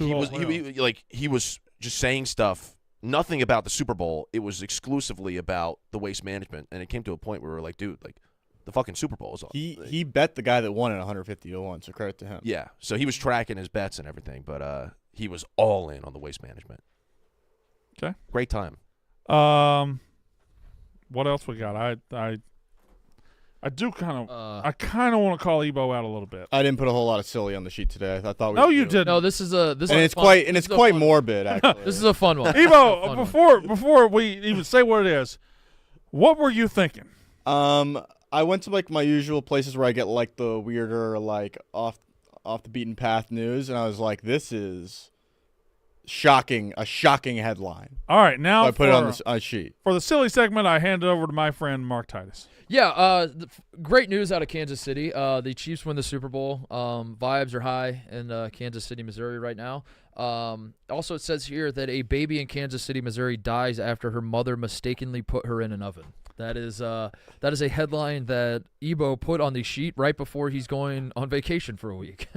he was just saying stuff, nothing about the Super Bowl. It was exclusively about the Waste Management, and it came to a point where we were like, dude, like the fucking Super Bowl is on. he bet the guy that won at 150-1, so credit to him. Yeah, so he was tracking his bets and everything, but he was all in on the Waste Management. Okay, great time. what else we got? I do kind of want to call Ebo out a little bit. I didn't put a whole lot of silly on the sheet today. I thought we No, would you do. didn't. No, this is a And it's quite morbid actually. This is a fun one. Ebo, Fun before we even say what it is, What were you thinking? I went to like my usual places where I get like the weirder, like off the beaten path news, and I was like, this is shocking, a shocking headline. All right, now So I put it on this sheet. For the silly segment, I hand it over to my friend Mark Titus. Yeah, great news out of Kansas City. The Chiefs win the Super Bowl. Vibes are high in Kansas City, Missouri right now. Also, it says here that a baby in Kansas City, Missouri dies after her mother mistakenly put her in an oven. That is a headline that Ebo put on the sheet right before he's going on vacation for a week.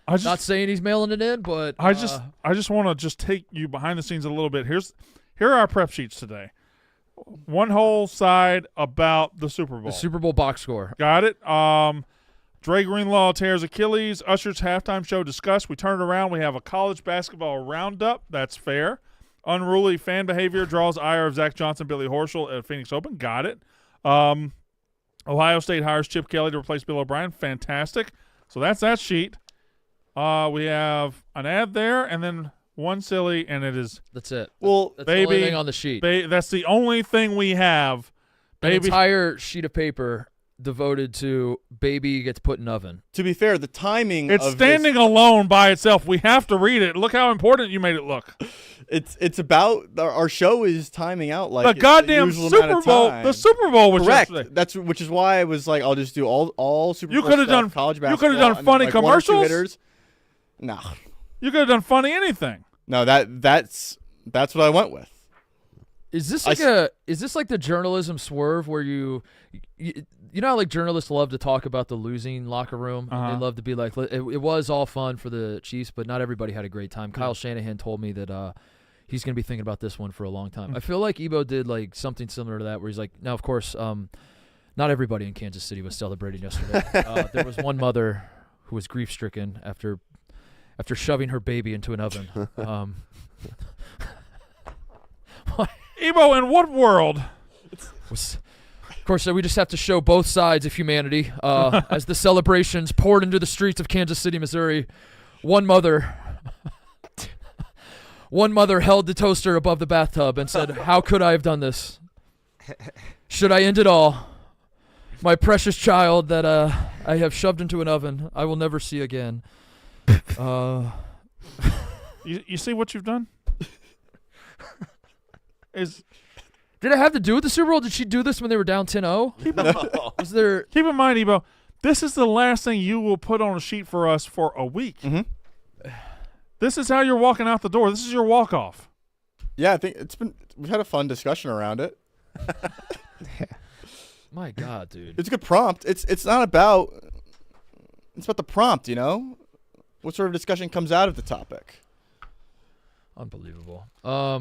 Not saying he's mailing it in, but I just want to just take you behind the scenes a little bit. Here are our prep sheets today. One whole side about the Super Bowl. The Super Bowl box score. Got it. Dre Greenlaw tears Achilles. Usher's halftime show discussed. We turn it around. We have a college basketball roundup. That's fair. Unruly fan behavior draws ire of Zach Johnson, Billy Horschel at Phoenix Open. Got it. Ohio State hires Chip Kelly to replace Bill O'Brien. Fantastic. So that's that sheet. We have an ad there, and then one silly, and it is. That's it. Well, that's baby, the only thing on the sheet. That's the only thing we have. An entire sheet of paper devoted to baby gets put in oven. To be fair, the timing it's of standing this, alone by itself. We have to read it. Look how important you made it look. It's about our show is timing out like the goddamn Super Bowl. The Super Bowl was correct. yesterday. Which is why I was like, I'll just do all Super Bowl could have stuff, done college basketball. You could have done and funny like 1 or 2 commercials. hitters. No, you could have done funny anything. No, that's what I went with. Is this like the journalism swerve where you know how like journalists love to talk about the losing locker room? Uh-huh. They love to be like, it was all fun for the Chiefs, but not everybody had a great time. Kyle Shanahan told me that he's going to be thinking about this one for a long time. I feel like Ebo did like something similar to that where he's like, now, of course, not everybody in Kansas City was celebrating yesterday. There was one mother who was grief-stricken after shoving her baby into an oven. Ebo, in what world? Of course, we just have to show both sides of humanity as the celebrations poured into the streets of Kansas City, Missouri. One mother held the toaster above the bathtub and said, "How could I have done this? Should I end it all? My precious child that I have shoved into an oven, I will never see again." You see what you've done? Did it have to do with the Super Bowl? Did she do this when they were down 10-0? Was there? Keep in mind, Ebo, this is the last thing you will put on a sheet for us for a week. Mm-hmm. This is how you're walking out the door. This is your walk-off. Yeah, I think we've had a fun discussion around it. My God, dude. It's a good prompt. It's not about. It's about the prompt, you know. What sort of discussion comes out of the topic? Unbelievable.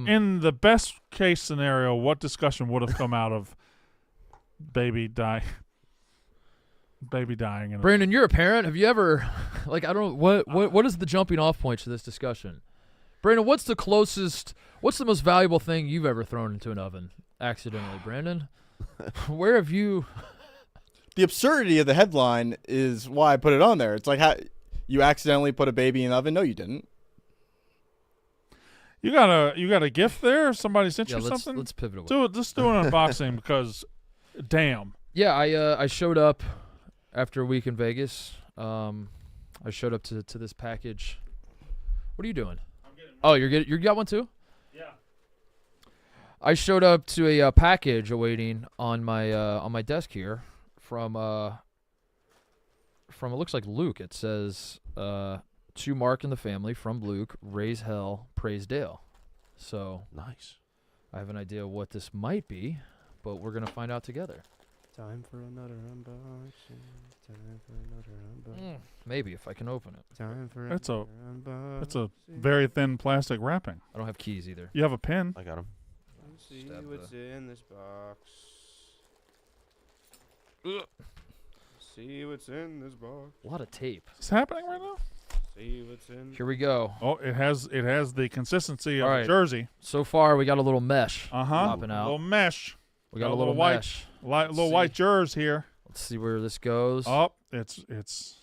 In the best case scenario, what discussion would have come out of baby dying? Brandon, you're a parent. Have you ever, like, I don't know, what is the jumping off point to this discussion? Brandon, what's the most valuable thing you've ever thrown into an oven accidentally, Brandon? Where have you? The absurdity of the headline is why I put it on there. It's like, how you accidentally put a baby in the oven? No, you didn't. You got a gift there? Somebody sent you something? Let's pivot away. Let's do an unboxing because, damn. Yeah, I showed up after a week in Vegas. I showed up to this package. What are you doing? You got one too? Yeah. I showed up to a package awaiting on my desk here from it looks like Luke. It says to Mark and the family from Luke, raise hell, praise Dale. So Nice. I have an idea what this might be, but we're gonna find out together. Time for another unboxing. Time for another unboxing. Maybe if I can open it. Time for That's another unboxing. It's a very thin plastic wrapping. I don't have keys either. You have a pen. I got him. Let's see Step what's in this box. See what's in this box. A lot of tape. What's happening right now? See what's in. Here we go. Oh, it has the consistency of All a right. jersey. So far, we got a little mesh popping A out. little mesh. We got a a little little white- mesh. Little see. white jersey here. Let's see where this goes. Oh, it's is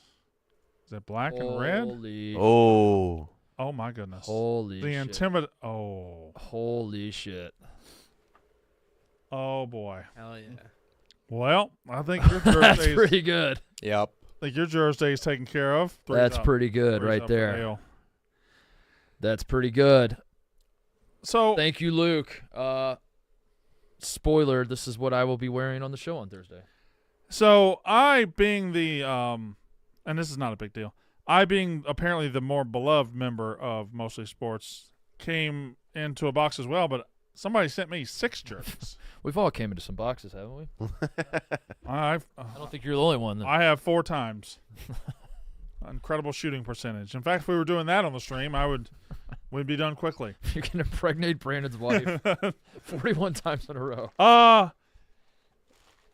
it black and red? Holy. Oh. Oh my goodness. Holy The shit. intimidate. Oh. Holy shit. Oh boy. Hell yeah. Well, I think your That's Jersey pretty good. Yep. is taken care of. Three's That's up. pretty good Three's right up for there. Ale. That's pretty good. So Thank you, Luke. Spoiler, this is what I will be wearing on the show on Thursday. So I being the and this is not a big deal. I being apparently the more beloved member of Mostly Sports came into a box as well, but somebody sent me 6 jerseys. We've all came into some boxes, haven't we? I I don't think you're the only one. I have 4 times. Incredible shooting percentage. In fact, if we were doing that on the stream, we'd be done quickly. You can impregnate Brandon's wife 41 times in a row.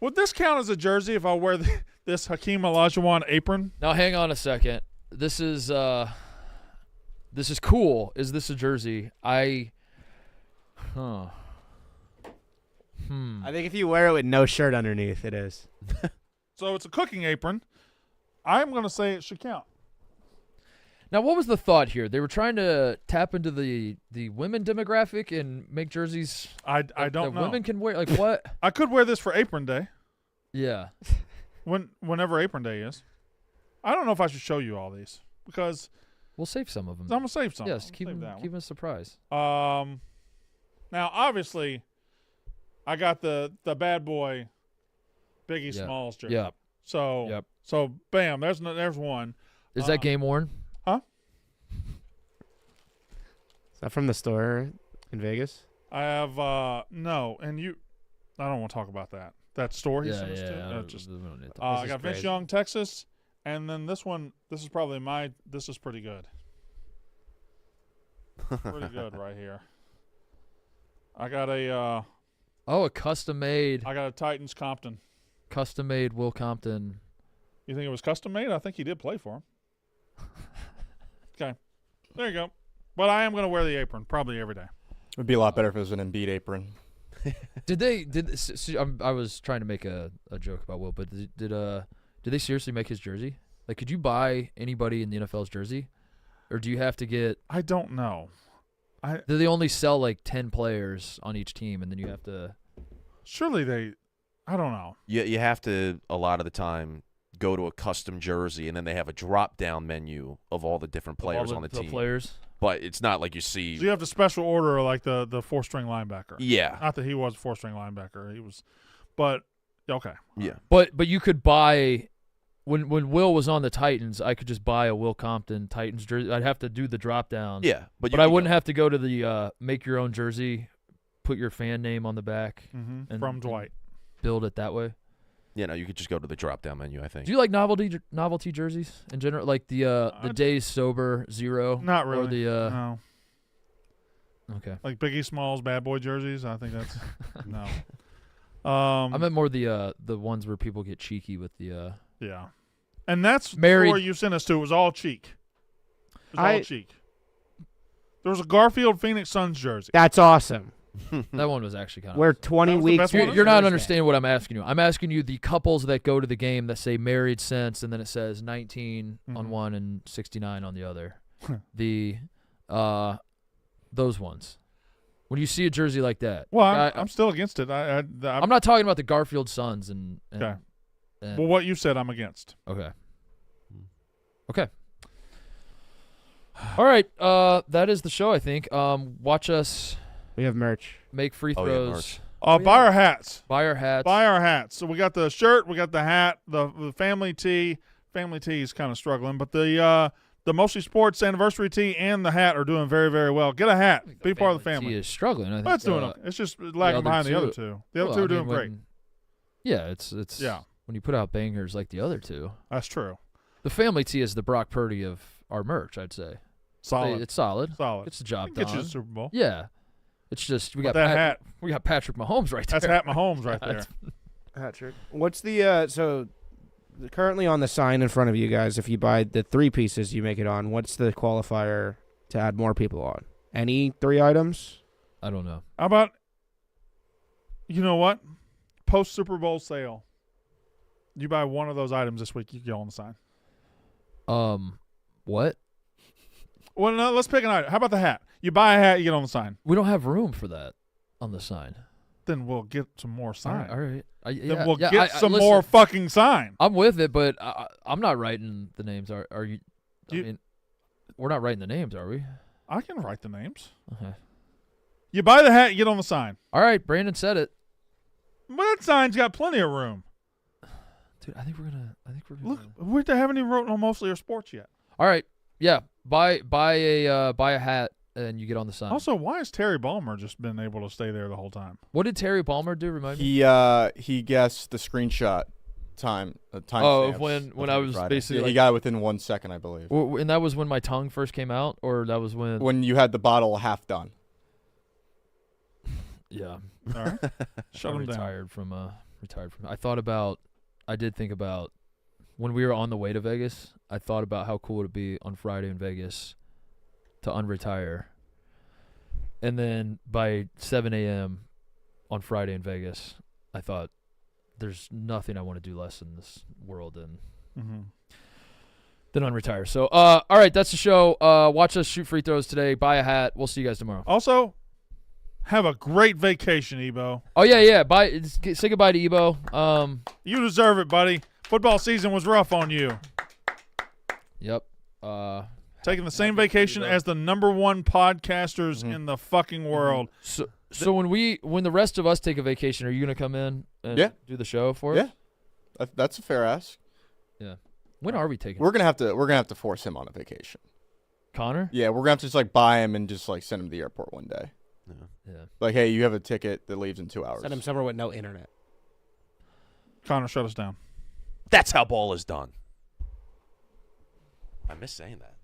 Would this count as a jersey if I wear this Hakeem Olajuwon apron? Now, hang on a second. This is cool. Is this a jersey? I think if you wear it with no shirt underneath, it is. So it's a cooking apron. I'm going to say it should count. Now, what was the thought here? They were trying to tap into the women demographic and make jerseys I that don't know. women can wear. Like what? I could wear this for Apron Day. Yeah. Whenever Apron Day is. I don't know if I should show you all these because We'll save some of them. I'm going to save some. Yes, keep them a surprise. Now, obviously, I got the bad boy Biggie Yeah. Smalls jersey. Yep. So, bam, there's one. Is that game worn? Huh? Is that from the store in Vegas? I have no, and I don't want to talk about that. That store he sent us to. We don't need to. I is got Vince great. Young, Texas, and then this one. This is probably this is pretty good. Pretty good right here. I got a a custom made. I got a Titans Compton. Custom made Will Compton. You think it was custom made? I think he did play for him. Okay, there you go. But I am going to wear the apron probably every day. It would be a lot better if it was an Embiid apron. I was trying to make a joke about Will, but did they seriously make his jersey? Like, could you buy anybody in the NFL's jersey, or do you have to get? I don't know. Do they only sell like 10 players on each team, and then you have to? Surely they. I don't know. You have to, a lot of the time, go to a custom jersey, and then they have a drop-down menu of all the different players on the team. Players. But it's not like you see. So you have to special order like the 4-string linebacker. Yeah. Not that he was a 4-string linebacker. He was, but okay. Yeah. But you could buy. When Will was on the Titans, I could just buy a Will Compton Titans jersey. I'd have to do the drop down. Yeah, but I wouldn't have to go to the make your own jersey, put your fan name on the back, and From Dwight. build it that way. You know, you could just go to the drop-down menu, I think. Do you like novelty jerseys in general, like the Days Sober Zero? Not really. Or the no. Okay. Like Biggie Smalls bad boy jerseys. I think that's no. I meant more the ones where people get cheeky with the. Yeah, and that's Married- where you sent us to. It was all cheek. It was all I- cheek. There was a Garfield Phoenix Suns jersey. That's awesome. That one was actually kind of. We're 20 That was the weeks. best You're, one? you're not Thursday. understanding what I'm asking you. I'm asking you the couples that go to the game that say married since, and then it says 19 on Mhm. one and 69 on the other. Those ones. When you see a jersey like that, Well, I'm still against it. I'm not talking about the Garfield Suns and Okay. and- well, what you said, I'm against. okay. Okay. All right. That is the show, I think. Watch us We have merch. make free Oh, yeah, throws. merch. Buy our hats. Buy our hats. Buy our hats. So we got the shirt, we got the hat, the family tee. Family tee is kind of struggling, but the Mostly Sports anniversary tee and the hat are doing very, very well. Get a hat. Be part of the He family. is struggling. I think. Well, it's doing okay. It's just lagging other behind the other two- two. The other Well, two I are doing mean, great. Yeah, it's Yeah. when you put out bangers like the other two. That's true. The family tee is the Brock Purdy of our merch, I'd say. Solid. It's solid. Solid. It's the job Get done. you to the Super Bowl. Yeah. It's just we But got that hat. we got Patrick Mahomes right there. That's Hat Mahomes right there. Hat trick. What's the so currently on the sign in front of you guys? If you buy the 3 pieces, you make it on. What's the qualifier to add more people on? Any 3 items? I don't know. How about, you know what? Post Super Bowl sale. You buy one of those items this week, you go on the sign. What? Well, no, let's pick an item. How about the hat? You buy a hat, you get on the sign. We don't have room for that on the sign. then we'll get some more sign. All right. Then we'll get some more fucking sign. I'm with it, but I'm not writing the names. Are you? I mean, we're not writing the names, are we? I can write the names. Okay. You buy the hat, you get on the sign. All right, Brandon said it. But that sign's got plenty of room. Dude, I think we're gonna. Look, we haven't even written on Mostly Our Sports yet. All right. Yeah. Buy a hat and you get on the sign. Also, why has Terry Ballmer just been able to stay there the whole time? What did Terry Ballmer do? Remind me. He guessed the screenshot time. Oh, when I was basically. Yeah, he got it within 1 second, I believe. And that was when my tongue first came out, or that was when you had the bottle half done. All Yeah. right. Shut him down. Retired from. I did think about when we were on the way to Vegas. I thought about how cool it would be on Friday in Vegas to unretire, and then by 7 a.m. on Friday in Vegas, I thought there's nothing I want to do less in this world than unretire. So, all right, that's the show. Watch us shoot free throws today. Buy a hat. We'll see you guys tomorrow. Also, have a great vacation, Ebo. Oh yeah. Say goodbye to Ebo. You deserve it, buddy. Football season was rough on you. Yep. Taking the same vacation as the #1 podcasters in the fucking world. So when the rest of us take a vacation, are you gonna come in and do the show for us? Yeah, that's a fair ask. Yeah. When are we taking? We're gonna have to force him on a vacation. Connor? Yeah, we're gonna have to just buy him and just send him to the airport one day. Yeah. Like, hey, you have a ticket that leaves in 2 hours. Send him somewhere with no internet. Connor, shut us down. That's how ball is done. I miss saying that.